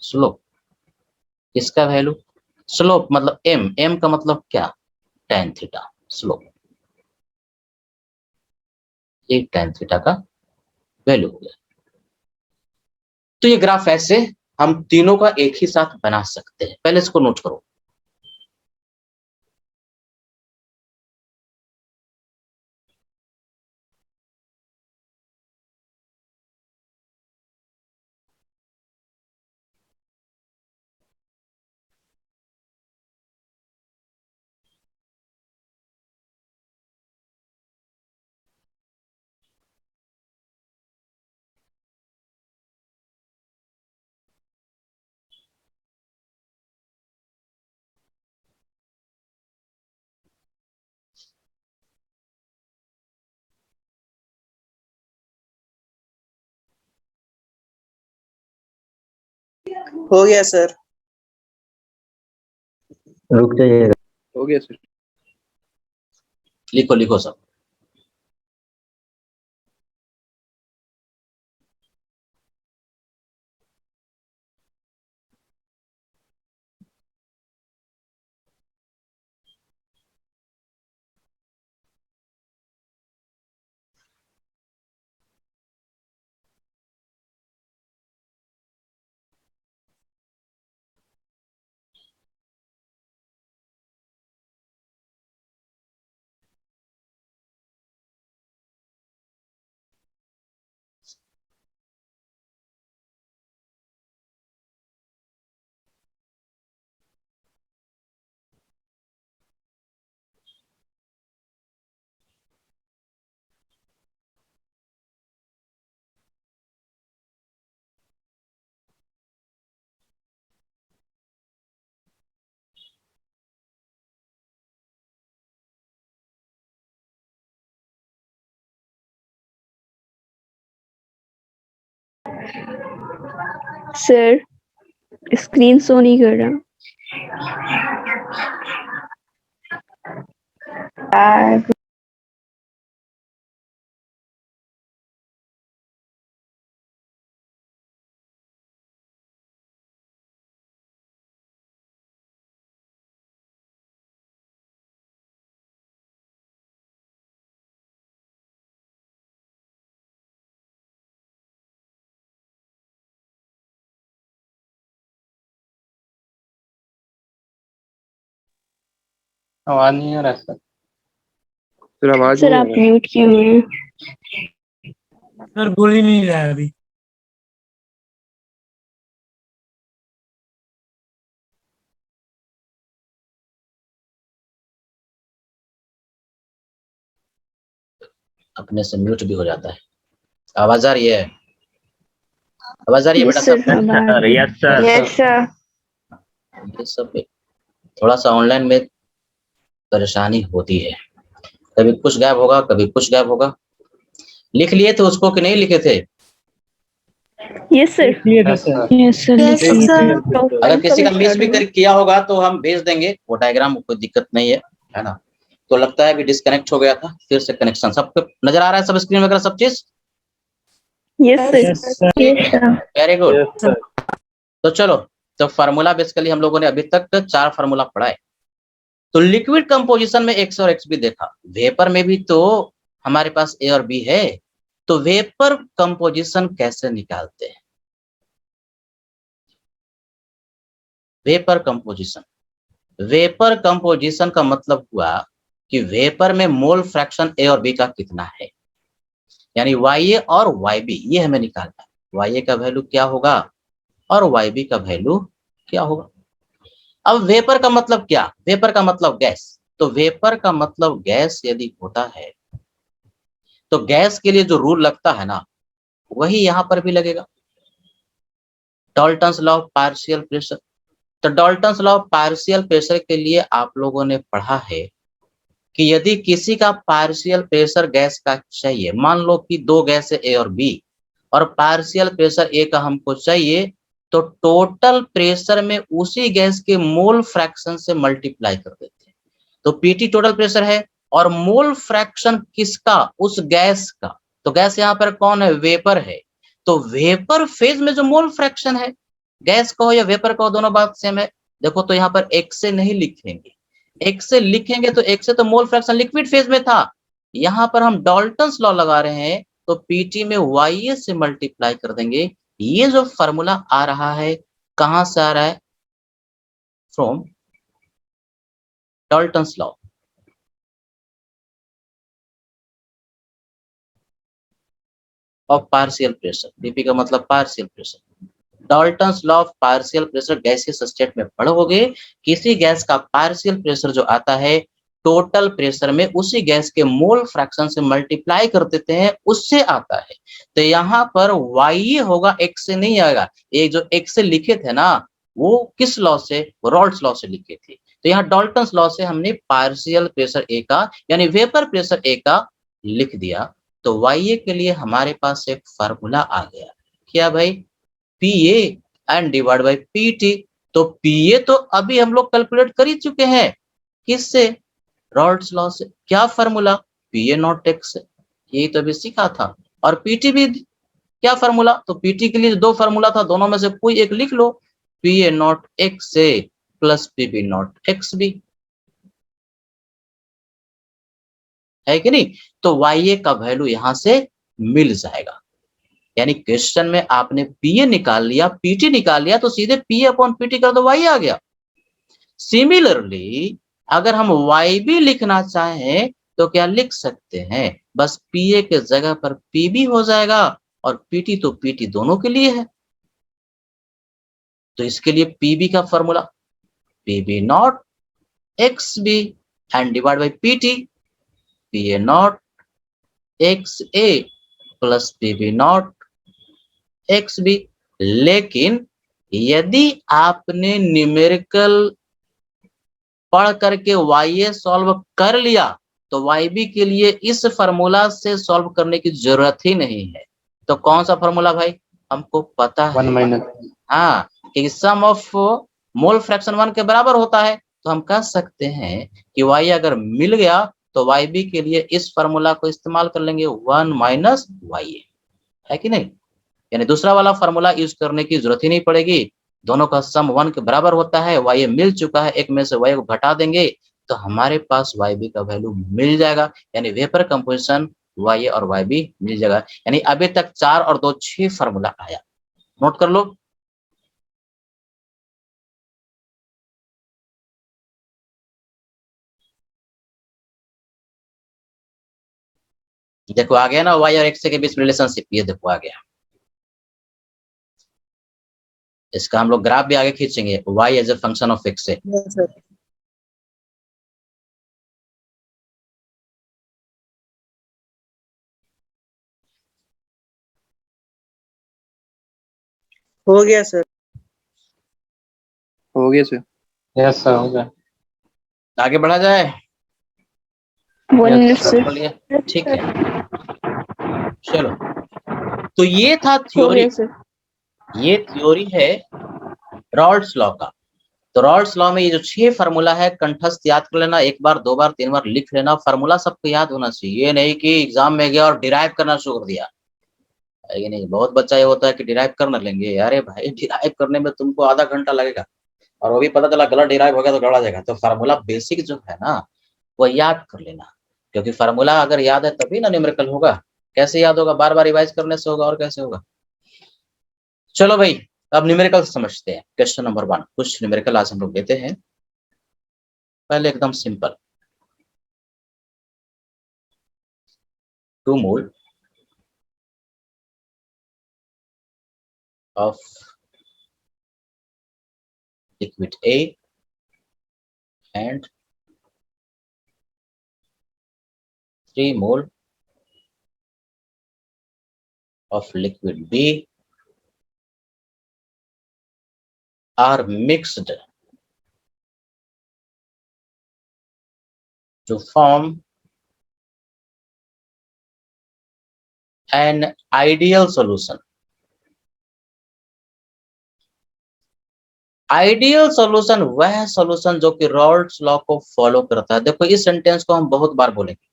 स्लोप, इसका वैल्यू स्लोप मतलब m का मतलब क्या, tan थीटा स्लोप, ये tan थीटा का वैल्यू हो गया। तो ये ग्राफ ऐसे हम तीनों का एक ही साथ बना सकते हैं, पहले इसको नोट करो। हो गया सर। रुक जाइएगा। हो गया सर। लिखो लिखो सब। सर स्क्रीन शो नहीं कर रहा। आवाज नहीं आ रहा है सर आवाज सर नहीं आ आप रहा है। म्यूट किए हुए हैं। सर, बोल ही नहीं रहा है अभी। अपने से म्यूट भी हो जाता है। आवाज आ रही है, आवाज आ रही है यस बेटा सर, सब। अब यस सर। Yes sir. ये सब थोड़ा सा ऑनलाइन में परेशानी होती है, कभी कुछ गायब होगा कभी कुछ गायब होगा। लिख लिए थे उसको कि नहीं लिखे थे? Yes sir. Yes sir. Yes, sir. अगर किसी का मिस भी किया होगा तो हम भेज देंगे, वो डायग्राम, कोई दिक्कत नहीं है ना। तो लगता है अभी डिस्कनेक्ट हो गया था, फिर से कनेक्शन। सबको नजर आ रहा है, सब स्क्रीन वगैरह सब चीज? Yes, sir. Yes, sir. Yes, sir. Very good. Yes, sir. तो चलो, तो फार्मूला बेसिकली हम लोगों ने अभी तक 4 फार्मूला पढ़ा है। तो लिक्विड कंपोजिशन में एक्स और एक्स भी देखा, वेपर में भी तो हमारे पास ए और बी है। तो वेपर कंपोजिशन कैसे निकालते हैं? वेपर कंपोजिशन, वेपर कंपोजिशन का मतलब हुआ कि वेपर में मोल फ्रैक्शन ए और बी का कितना है, यानी YA और YB, ये हमें निकालना है। YA का वैल्यू क्या होगा और YB का वैल्यू क्या होगा। अब वेपर का मतलब क्या? वेपर का मतलब गैस। तो वेपर का मतलब गैस यदि होता है तो गैस के लिए जो रूल लगता है ना, वही यहां पर भी लगेगा, Dalton's law of partial pressure. तो Dalton's law of partial pressure के लिए आप लोगों ने पढ़ा है कि यदि किसी का पार्शियल प्रेशर गैस का चाहिए, मान लो कि 2 गैस है ए और बी, और पार्शियल प्रेशर ए का हमको चाहिए, तो टोटल प्रेशर में उसी गैस के मोल फ्रैक्शन से मल्टीप्लाई कर देते हैं। तो पीटी टोटल प्रेशर है और मोल फ्रैक्शन किसका? उस गैस का। तो गैस यहाँ पर कौन है? वेपर है। तो वेपर फेज में जो मोल फ्रैक्शन है, गैस का हो या वेपर का हो, दोनों बात सेम है। देखो तो यहाँ पर एक से नहीं लिखेंगे, एक से लिखेंगे तो एक से तो मोल फ्रैक्शन लिक्विड फेज में था, यहाँ पर हम डाल्टन्स लॉ लगा रहे हैं तो पीटी में YA से मल्टीप्लाई कर देंगे। ये जो फार्मूला आ रहा है कहां से आ रहा है? From Dalton's law of partial pressure. DP का मतलब partial pressure. Dalton's law of partial pressure gaseous state में पढ़ोगे, किसी गैस का पार्शियल प्रेशर जो आता है टोटल प्रेशर में उसी गैस के मोल फ्रैक्शन से मल्टीप्लाई कर देते हैं, उससे आता है। तो यहाँ पर YA होगा, एक से नहीं आएगा। ये जो एक से लिखे थे ना, वो किस लॉ से? रॉल्ट्स लॉ से लिखे थे। तो यहाँ डाल्टन्स लॉ से हमने पार्शियल प्रेशर ए का यानी वेपर प्रेशर ए का लिख दिया। तो YA के लिए हमारे पास एक फार्मूला आ गया, क्या भाई? PA and divide by PT। तो PA तो अभी हम लोग कैलकुलेट कर ही चुके हैं, किससे? रॉल्ट्स लॉ से। क्या फार्मूला? PA नॉट एक्स से, यही तो अभी सीखा था। और PT भी क्या फार्मूला? तो PT के लिए 2 फार्मूला था, दोनों में से कोई एक लिख लो, PA नॉट एक्स से plus PB naught x B, है कि नहीं? तो YA का वैल्यू यहां से मिल जाएगा। यानी क्वेश्चन में आपने PA निकाल लिया, PT निकाल लिया, तो सीधे PA अपॉन PT कर दो, YA आ गया। सिमिलरली अगर हम YB लिखना चाहें तो क्या लिख सकते हैं? बस PA के जगह पर PB हो जाएगा, और PT तो PT दोनों के लिए है। तो इसके लिए PB का formula PB not XB and divide by PT, PA not XA plus PB not XB। लेकिन यदि आपने न्यूमेरिकल पढ़ करके YA सॉल्व कर लिया तो YB के लिए इस फार्मूला से सॉल्व करने की जरूरत ही नहीं है। तो कौन सा फार्मूला भाई? हमको पता है 1 माइनस हाँ, कि सम ऑफ मोल फ्रैक्शन 1 के बराबर होता है। तो हम कह सकते हैं कि YA अगर मिल गया तो YB के लिए इस फार्मूला को इस्तेमाल कर लेंगे, 1 माइनस YA, है कि नहीं? यानी दूसरा वाला फार्मूला यूज करने की जरूरत ही नहीं पड़ेगी, दोनों का सम 1 के बराबर होता है। YA मिल चुका है, एक में से YA को घटा देंगे तो हमारे पास YB का वैल्यू मिल जाएगा। यानी वेपर कंपोजिशन YA और YB मिल जाएगा। यानी अभी तक 4 और 2 6 फार्मूला आया, नोट कर लो। देखो आ गया ना Y और X के बीच रिलेशनशिप, ये देखो आ गया। इसका हम लोग ग्राफ भी आगे खींचेंगे, Y as a function of X से। Yes, sir. हो गया सर। हो गया सर। यस सर हो गया। आगे बढ़ा जाए? 1 minute, Yes, sir. बोलिए, ठीक है, चलो। तो ये था हो थ्योरी, गया, sir. ये थ्योरी है रॉल्ट्स लॉ का। तो रॉल्स लॉ में ये जो 6 फार्मूला है कंठस्थ याद कर लेना, एक बार 2 बार 3 बार लिख लेना। फार्मूला सबको याद होना चाहिए, ये नहीं कि एग्जाम में गया और डिराइव करना शुरू कर दिया। ये नहीं, बहुत बच्चा ये होता है कि डिराइव कर न लेंगे। अरे भाई डिराइव करने में तुमको आधा घंटा लगेगा और वो भी पता चला गलत डिराइव हो गया तो गड़ा जाएगा। तो फार्मूला बेसिक जो है ना वो याद कर लेना, क्योंकि फार्मूला अगर याद है तभी ना न्यूमेरिकल होगा। कैसे याद होगा? बार बार रिवाइज करने से होगा, और कैसे होगा? चलो भाई अब न्यूमेरिकल समझते हैं। क्वेश्चन नंबर 1, कुछ न्यूमेरिकल आज हम लोग लेते हैं। पहले एकदम simple, 2 mole of liquid A and 3 mole of liquid B are mixed to form an ideal solution. Ideal solution वह सॉल्यूशन जो कि रॉल्स लॉ को फॉलो करता है। देखो इस सेंटेंस को हम बहुत बार बोलेंगे,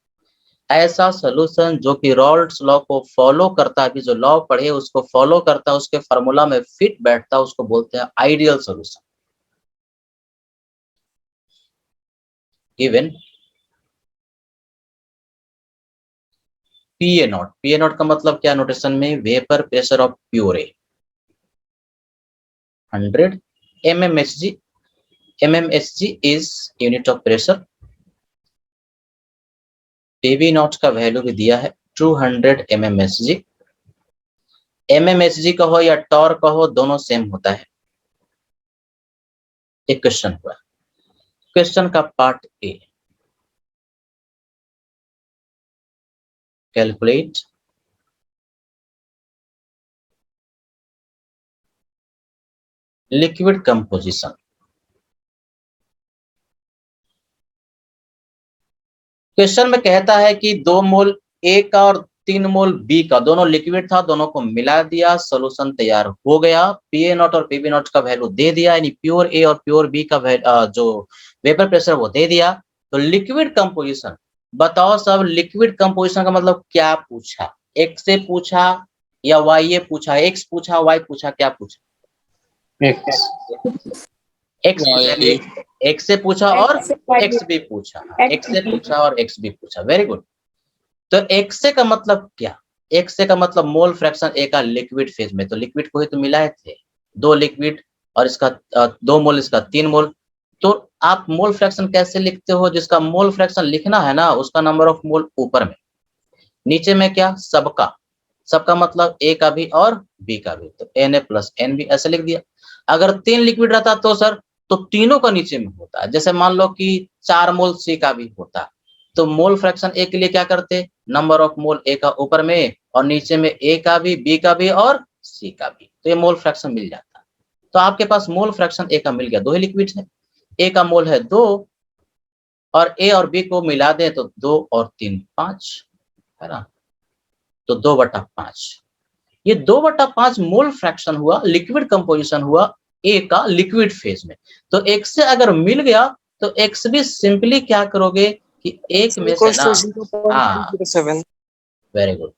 ऐसा सॉल्यूशन जो कि रॉल्स लॉ को फॉलो करता है। अभी जो लॉ पढ़े उसको फॉलो करता है, उसके फार्मूला में फिट बैठता है, उसको बोलते हैं ideal solution. Given PA not, PA not का मतलब क्या नोटेशन में? Vapour pressure of pure A 100 mmHg। mmHg is unit of pressure। PV not का वैल्यू भी दिया है 200 mmHg। mmHg कहो या टॉर्क कहो दोनों सेम होता है। एक क्वेश्चन हुआ, क्वेश्चन का part A, calculate liquid composition. Question में कहता है कि 2 मोल ए का और 3 मोल बी का, दोनों लिक्विड था, दोनों को मिला दिया, सॉल्यूशन तैयार हो गया। PA नॉट और PB नॉट का वैल्यू दे दिया, यानी प्योर ए और प्योर बी का जो वेपर प्रेशर वो दे दिया। तो लिक्विड कंपोजिशन बताओ सब, लिक्विड कंपोजिशन का मतलब क्या पूछा? एक्स से पूछा या वाई ए पूछा? एक्स पूछा, वाई पूछा, क्या पूछा? एक्स से पूछा और एक्स भी पूछा, एक्स से पूछा और एक्स भी पूछा। Very good. तो एक्स से का मतलब क्या? एक्स से का मतलब मोल फ्रैक्शन ए का लिक्विड फेज में। तो लिक्विड को ही तो मिलाए थे, 2 लिक्विड और इसका 2 मोल, इसका 3 मोल। तो आप मोल फ्रैक्शन कैसे लिखते हो? जिसका मोल फ्रैक्शन लिखना है ना उसका नंबर ऑफ मोल ऊपर में, नीचे में क्या? सबका। सबका मतलब ए का भी और बी का भी, तो Na प्लस एन बी ऐसे लिख दिया। अगर 3 लिक्विड रहता तो सर तो तीनों का नीचे में होता है। जैसे मान लो कि 4 मोल सी का भी होता, तो मोल फ्रैक्शन ए के लिए क्या करते? नंबर ऑफ मोल ए का ऊपर में और नीचे में ए का भी, बी का भी और सी का भी, तो ये मोल फ्रैक्शन मिल जाता। तो आपके पास मोल फ्रैक्शन ए का मिल गया। 2 ही लिक्विड है, ए का मोल है 2 और ए और बी को मिला दें तो 2 और 3 5 है ना, तो 2/5। ये 2/5 मोल फ्रैक्शन हुआ, लिक्विड कंपोजिशन हुआ ए का लिक्विड फेज में। तो एक्स से अगर मिल गया तो एक्स भी सिंपली क्या करोगे कि एक में से ना, वेरी गुड,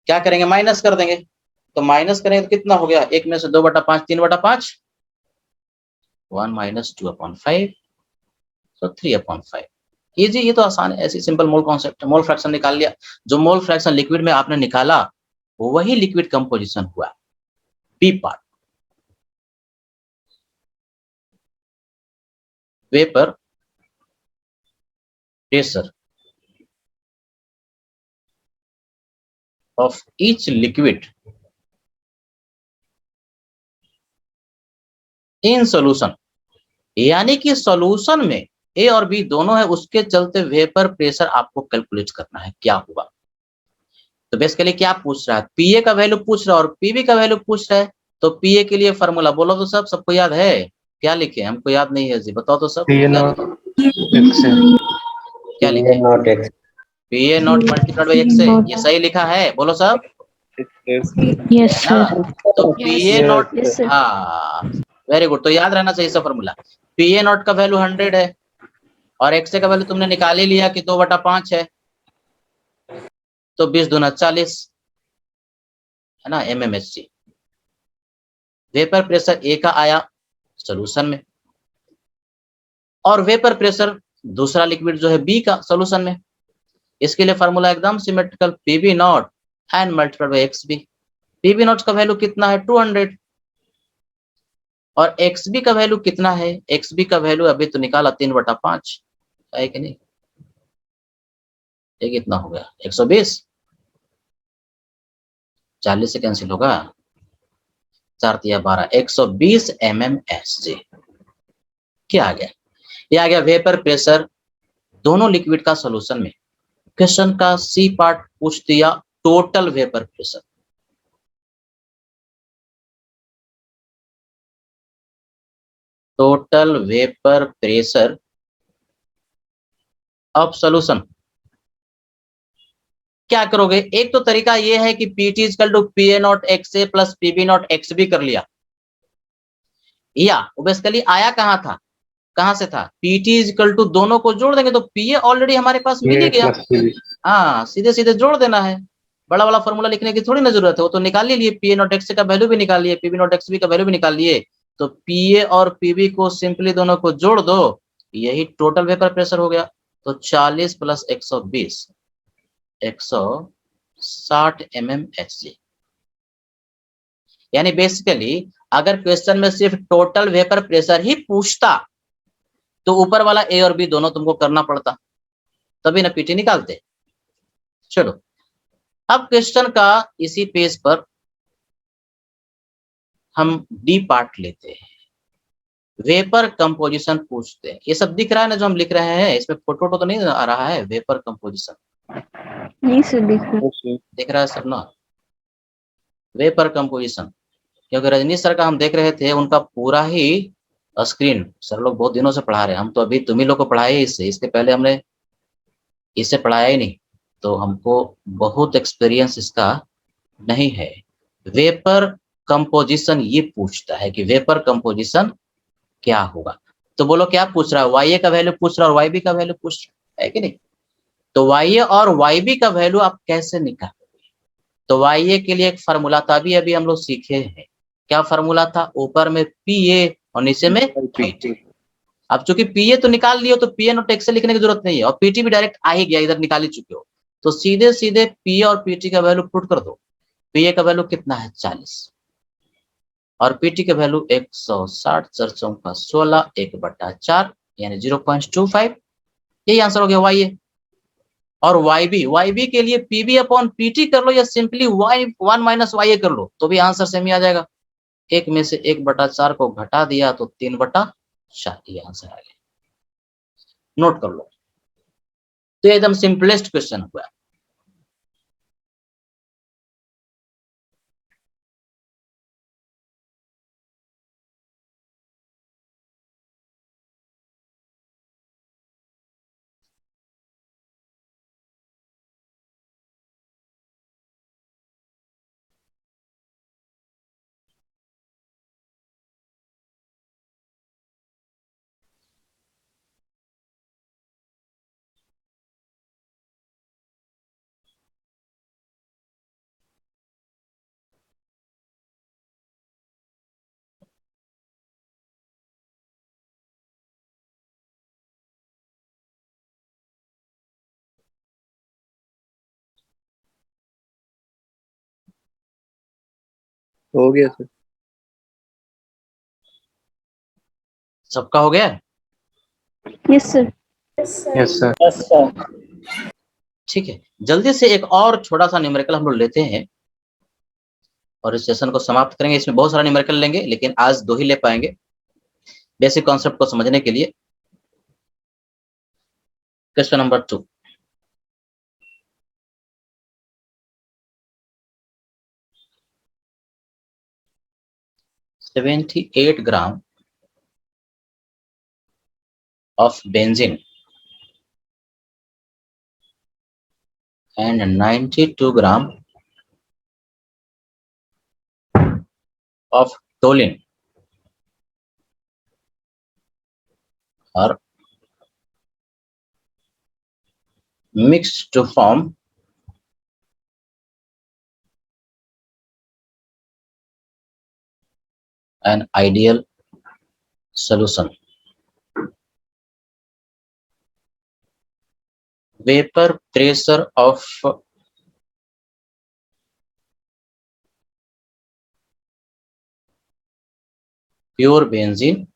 क्या करेंगे? माइनस कर देंगे। तो माइनस करेंगे तो कितना हो गया? एक में से 2/5 3/5, 1 माइनस 2/5, तो 3/5। इजी, ये तो आसान है, ऐसी सिंपल मोल कॉन्सेप्ट है। मोल फ्रैक्शन निकाल लिया, जो मोल फ्रैक्शन लिक्विड में आपने निकाला वही लिक्विड कंपोजिशन हुआ। B part, vapour pressure of each liquid in solution, यानी कि सॉल्यूशन में ए और बी दोनों है, उसके चलते वेपर प्रेशर आपको कैलकुलेट करना है क्या हुआ। तो बेसिकली क्या पूछ रहा है? पीए का वैल्यू पूछ रहा है और पीबी का वैल्यू पूछ रहा है। तो पीए के लिए फार्मूला बोलो तो सब, सबको याद है? क्या लिखे? हमको याद नहीं है जी, बताओ तो सब। क्या लिखे? पीए नॉट मल्टीप्लाइड बाई एक्स से, ये सही लिखा है? बोलो सब। Yes sir. तो पीए नॉट, हाँ वेरी गुड। तो याद रहना चाहिए इसका फॉर्मूला, पी ए नॉट का वैल्यू 100 है और एक्स ए का वैल्यू तुमने निकाल ही लिया कि 2/5 है, तो 20 दूना 40 है ना, MMHg। वेपर प्रेशर ए का आया सोल्यूशन में और वेपर प्रेशर दूसरा लिक्विड जो है बी का सोल्यूशन में। इसके लिए फॉर्मूला एकदम symmetrical, PB naught and multiplied by xB. PB naught का वैल्यू कितना है 200 और एक्सबी का वैल्यू कितना है, एक्सबी का वैल्यू अभी तो निकाला 3/5 है कि नहीं, ये कितना हो गया 120, 40 से कैंसिल होगा, 4 तिया 12, 120 mmHg। क्या आ गया, ये आ गया वेपर प्रेशर दोनों लिक्विड का सोल्यूशन में। क्वेश्चन का सी पार्ट पूछ दिया total vapour pressure. Total vapour pressure of solution. क्या करोगे, एक तो तरीका ये है कि PT equal to P A naught x A plus PB not x B कर लिया, या बेसिकली आया कहां था, कहां से था, पीटी इक्वल टू दोनों को जोड़ देंगे तो पीए ऑलरेडी हमारे पास मिल ही गया। हाँ, सीधे सीधे जोड़ देना है, बड़ा वाला फॉर्मूला लिखने की थोड़ी ना जरूरत है, वो तो निकाल ही लिए, पीए नॉट एक्स का वैल्यू भी निकाल लिए, पीबी नॉट एक्स बी का वैल्यू भी निकाल लिए, तो पीए और पीबी को सिंपली दोनों को जोड़ दो, यही टोटल वेपर प्रेशर हो गया। तो 40 प्लस 120 160 mmHg। यानी बेसिकली अगर क्वेश्चन में सिर्फ टोटल वेपर प्रेशर ही पूछता तो ऊपर वाला ए और बी दोनों तुमको करना पड़ता, तभी ना पीटी निकालते। चलो अब क्वेश्चन का इसी पेज पर हम डी पार्ट लेते हैं, वेपर कंपोजिशन पूछते हैं। ये सब दिख रहा है ना जो हम लिख रहे हैं, इसमें फोटो तो नहीं आ रहा है, वेपर कंपोजिशन नहीं सर, दिख रहा है। दिख रहा है सब ना, वेपर कंपोजिशन। क्योंकि रजनीश सर का हम देख रहे थे, उनका पूरा ही स्क्रीन सर लोग बहुत दिनों से पढ़ा रहे हैं, हम तो अभी तुम ही लोग को पढ़ाए इससे, इसके पहले हमने इसे पढ़ाया ही नहीं, तो हमको बहुत एक्सपीरियंस इसका नहीं है। वेपर कंपोजिशन ये पूछता है कि वेपर कंपोजिशन क्या होगा, तो बोलो क्या पूछ रहा है, वाई का वैल्यू पूछ रहा है और वाई बी का वैल्यू पूछ रहा है कि नहीं। तो वाई और वाई बी का वैल्यू आप कैसे निकालोगे, तो वाई के लिए एक फार्मूला था, अभी हम लोग सीखे हैं। क्या फार्मूला था, ऊपर में पी ए और नीचे में पीटी। अब चूंकि पीए तो निकाल लियो तो पीए नोट एक्स लिखने की जरूरत नहीं है, और पीटी भी डायरेक्ट आ ही गया, इधर निकाल ही चुके हो, तो सीधे सीधे पीए और पीटी का वैल्यू पुट कर दो। पीए का वैल्यू कितना है 40 और पीटी का वैल्यू 160, 4 का 16, 1/4 यानी 0.25, यही आंसर हो गया वाई। और वाई बी के लिए पीबी अपॉन पीटी कर लो या सिंपली वाई 1 माइनस वाई कर लो, तो भी आंसर सेम ही आ जाएगा। 1 में से 1/4 को घटा दिया तो 3/4, ये आंसर आ गया, नोट कर लो। तो एकदम सिंपलेस्ट क्वेश्चन हुआ। हो गया सर। सबका हो गया, यस सर। Yes sir. ठीक है। जल्दी से एक और छोटा सा न्यूमेरिकल हम लोग लेते हैं और इस सेशन को समाप्त करेंगे। इसमें बहुत सारा न्यूमेरिकल लेंगे लेकिन आज 2 ही ले पाएंगे बेसिक कॉन्सेप्ट को समझने के लिए। Question number 2, $78 gram of benzene and 92 gram of toluene are mixed to form an ideal solution. Vapor pressure of pure benzene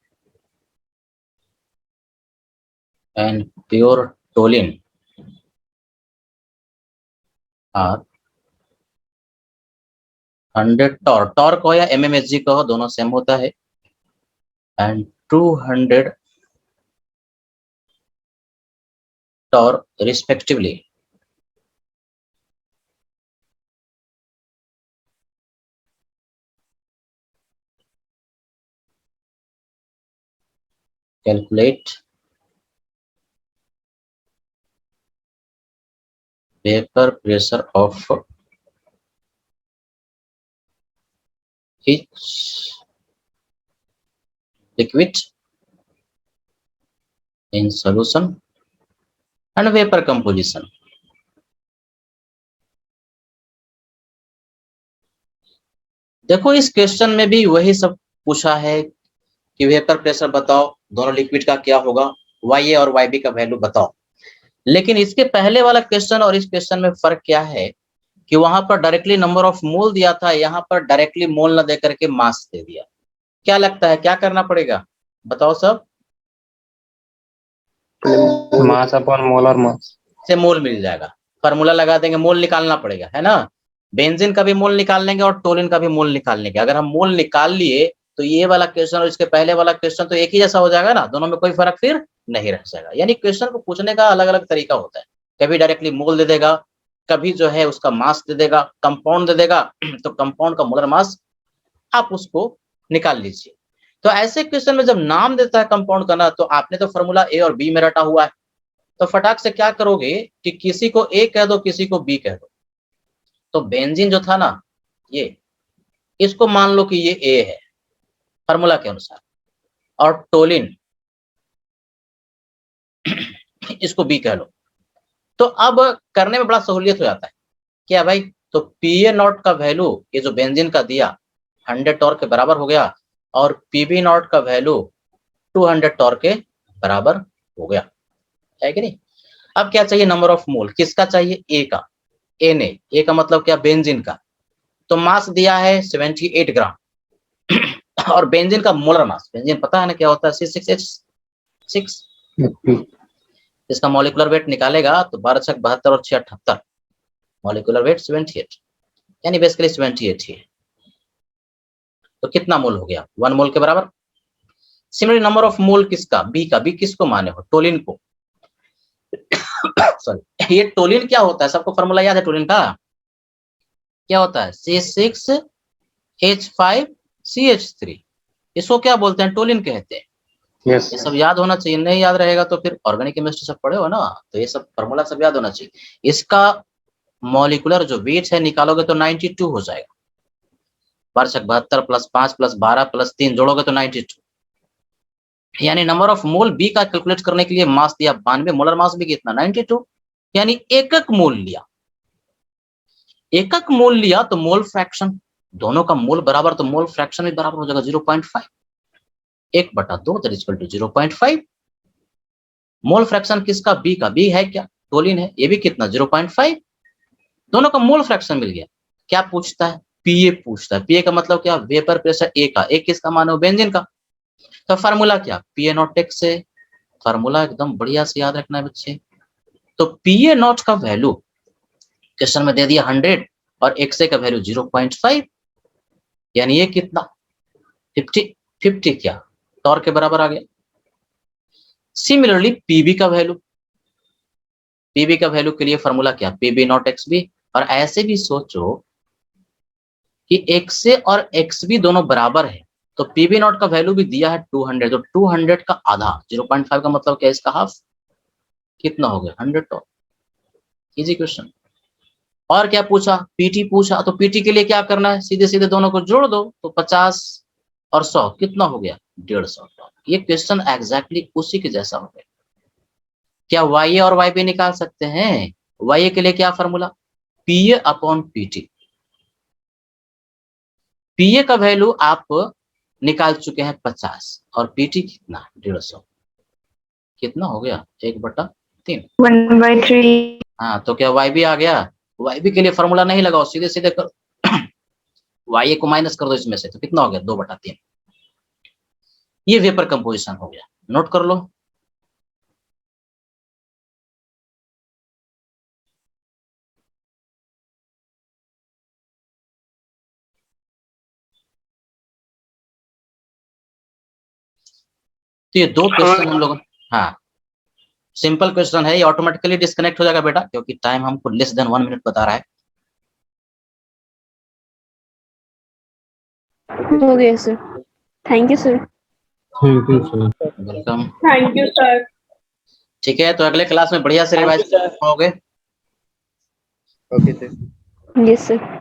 and pure toluene are 100 torque हो या mmHg का हो, दोनों सेम होता है, and 200 torque respectively. Calculate vapor pressure of each liquid in solution and vapor composition. देखो इस क्वेश्चन में भी वही सब पूछा है कि वेपर प्रेशर बताओ, दोनों लिक्विड का क्या होगा, YA और YB का वैल्यू बताओ. लेकिन इसके पहले वाला क्वेश्चन और इस क्वेश्चन में फर्क क्या है कि वहां पर डायरेक्टली नंबर ऑफ मोल दिया था, यहाँ पर डायरेक्टली मोल न देकर के मास दे दिया. क्या लगता है क्या करना पड़ेगा, बताओ सब. मास अपॉन मोलर मास से मोल मिल जाएगा, फार्मूला लगा देंगे, मोल निकालना पड़ेगा, है ना. बेंजीन का भी मोल निकाल लेंगे और टोलिन का भी मोल निकाल लेंगे. अगर हम मोल निकाल लिए तो ये वाला क्वेश्चन और इसके पहले वाला क्वेश्चन तो एक ही जैसा हो जाएगा ना, दोनों में कोई फर्क फिर नहीं रह जाएगा. यानी क्वेश्चन को पूछने का अलग अलग तरीका होता है. कभी डायरेक्टली मोल दे देगा, कभी जो है उसका मास दे देगा, कंपाउंड दे देगा तो कंपाउंड का मोलर मास आप उसको निकाल लीजिए. तो ऐसे क्वेश्चन में जब नाम देता है कंपाउंड का ना, तो आपने तो फॉर्मूला ए और बी में रटा हुआ है, तो फटाक से क्या करोगे कि किसी को ए कह दो, किसी को बी कह दो. तो बेंजीन जो था ना, ये इसको मान लो कि ये ए है फार्मूला के अनुसार, और टोलिन इसको बी कह लो. तो अब करने में बड़ा सहूलियत हो जाता है. क्या भाई, तो पीए नॉट का वैल्यू ये जो बेंजीन का दिया 100 टॉर्क के बराबर हो गया, और पीबी नॉट का वैल्यू 200 टॉर्क के बराबर हो गया, है कि नहीं. अब क्या चाहिए, नंबर ऑफ मोल. किसका चाहिए, ए का. ए का मतलब क्या, बेंजीन का. तो मास दिया है 78 ग्राम और बेंजीन का मोलर मास, बेंजीन पता है ना क्या होता है, C6H6. इसका मॉलिक्यूलर वेट निकालेगा तो 12 छक 72 और 6 78, मॉलिक्यूलर वेट 78, यानी बेसिकली 78 ही है. तो कितना मोल हो गया, 1 मोल के बराबर. सिमिलरली नंबर ऑफ मोल किसका, बी का. बी किसको माने हो, टोलिन को. सॉरी, ये टोलिन क्या होता है, सबको फॉर्मूला याद है टोलिन का, क्या होता है, C6H5CH3. इसको क्या बोलते हैं, टोलिन कहते हैं. यस ये सब याद होना चाहिए, नहीं याद रहेगा तो फिर ऑर्गेनिक केमिस्ट्री सब पढ़े हो ना, तो ये सब फॉर्मूला सब याद होना चाहिए. इसका मॉलिक्यूलर जो वेट है निकालोगे तो 92 हो जाएगा. 72 प्लस 5 प्लस 12 प्लस 3 जोड़ोगे तो 92. यानी नंबर ऑफ मोल बी का कैलकुलेट करने के लिए मास दिया 92, मोलर मास भी कितना 92, यानी एकक मोल लिया. एकक मोल लिया तो मोल फ्रैक्शन, दोनों का मोल बराबर तो मोल फ्रैक्शन भी बराबर हो जाएगा 0.5. 1/2 that is equal to 0.5. Mole fraction किसका, बी का. बी है क्या, टोलिन है. ये भी कितना 0.5. दोनों का मोल फ्रैक्शन मिल गया. क्या पूछता है, पीए पूछता है. पीए का मतलब क्या, वेपर प्रेशर ए का. ए किसका मानो, बेंजीन का. तो फार्मूला क्या, पीए नॉट एक्स से. फार्मूला एकदम बढ़िया से याद रखना है बच्चे. तो पीए नॉट का वैल्यू क्वेश्चन में दे दिया 100 और एक्स ए का वैल्यू 0.5, यानी ये कितना 50 क्या टॉर्क के बराबर आ गया. सिमिलरली पीबी का वैल्यू, पीबी का वैल्यू के लिए फॉर्मूला क्या, पीबी नॉट एक्स बी. और ऐसे भी सोचो कि एक्स ए और एक्स बी दोनों बराबर है, तो पीबी नॉट का वैल्यू भी दिया है 200, तो 200 का आधा 0.5 का मतलब क्या, इसका हाफ कितना हो गया 100 टॉर्क. Easy question. और क्या पूछा, पीटी पूछा. तो पीटी के लिए क्या करना है, सीधे सीधे दोनों को जोड़ दो, तो 50 और 100 कितना हो गया 150 टॉर्क. ये क्वेश्चन एग्जैक्टली उसी के जैसा हो गया। क्या वाई और वाई बी निकाल सकते हैं? वाई के लिए क्या फॉर्मूला? पीए अपॉन पीटी। पीए का वैल्यू आप निकाल चुके हैं 50 और पीटी कितना? 150। कितना हो गया? 1/3। 1/3। हाँ, तो क्या वाई बी आ गया? वाई बी के लिए फॉर्मूला नहीं लगाओ, सीधे सीधे कर वाई को माइनस कर दो इसमें से, तो कितना हो गया? 2/3। ये वेपर कंपोजिशन हो गया, नोट कर लो। तो ये दो क्वेश्चन हम लोग, हाँ सिंपल क्वेश्चन है, ये ऑटोमेटिकली डिस्कनेक्ट हो जाएगा बेटा, क्योंकि टाइम हमको लेस देन 1 मिनट बता रहा है। हो गया sir. Thank you sir. Thank you sir. Welcome. Thank you sir. ठीक है, तो अगले क्लास में बढ़िया से रिवाइज करोगे। Okay sir. Yes sir.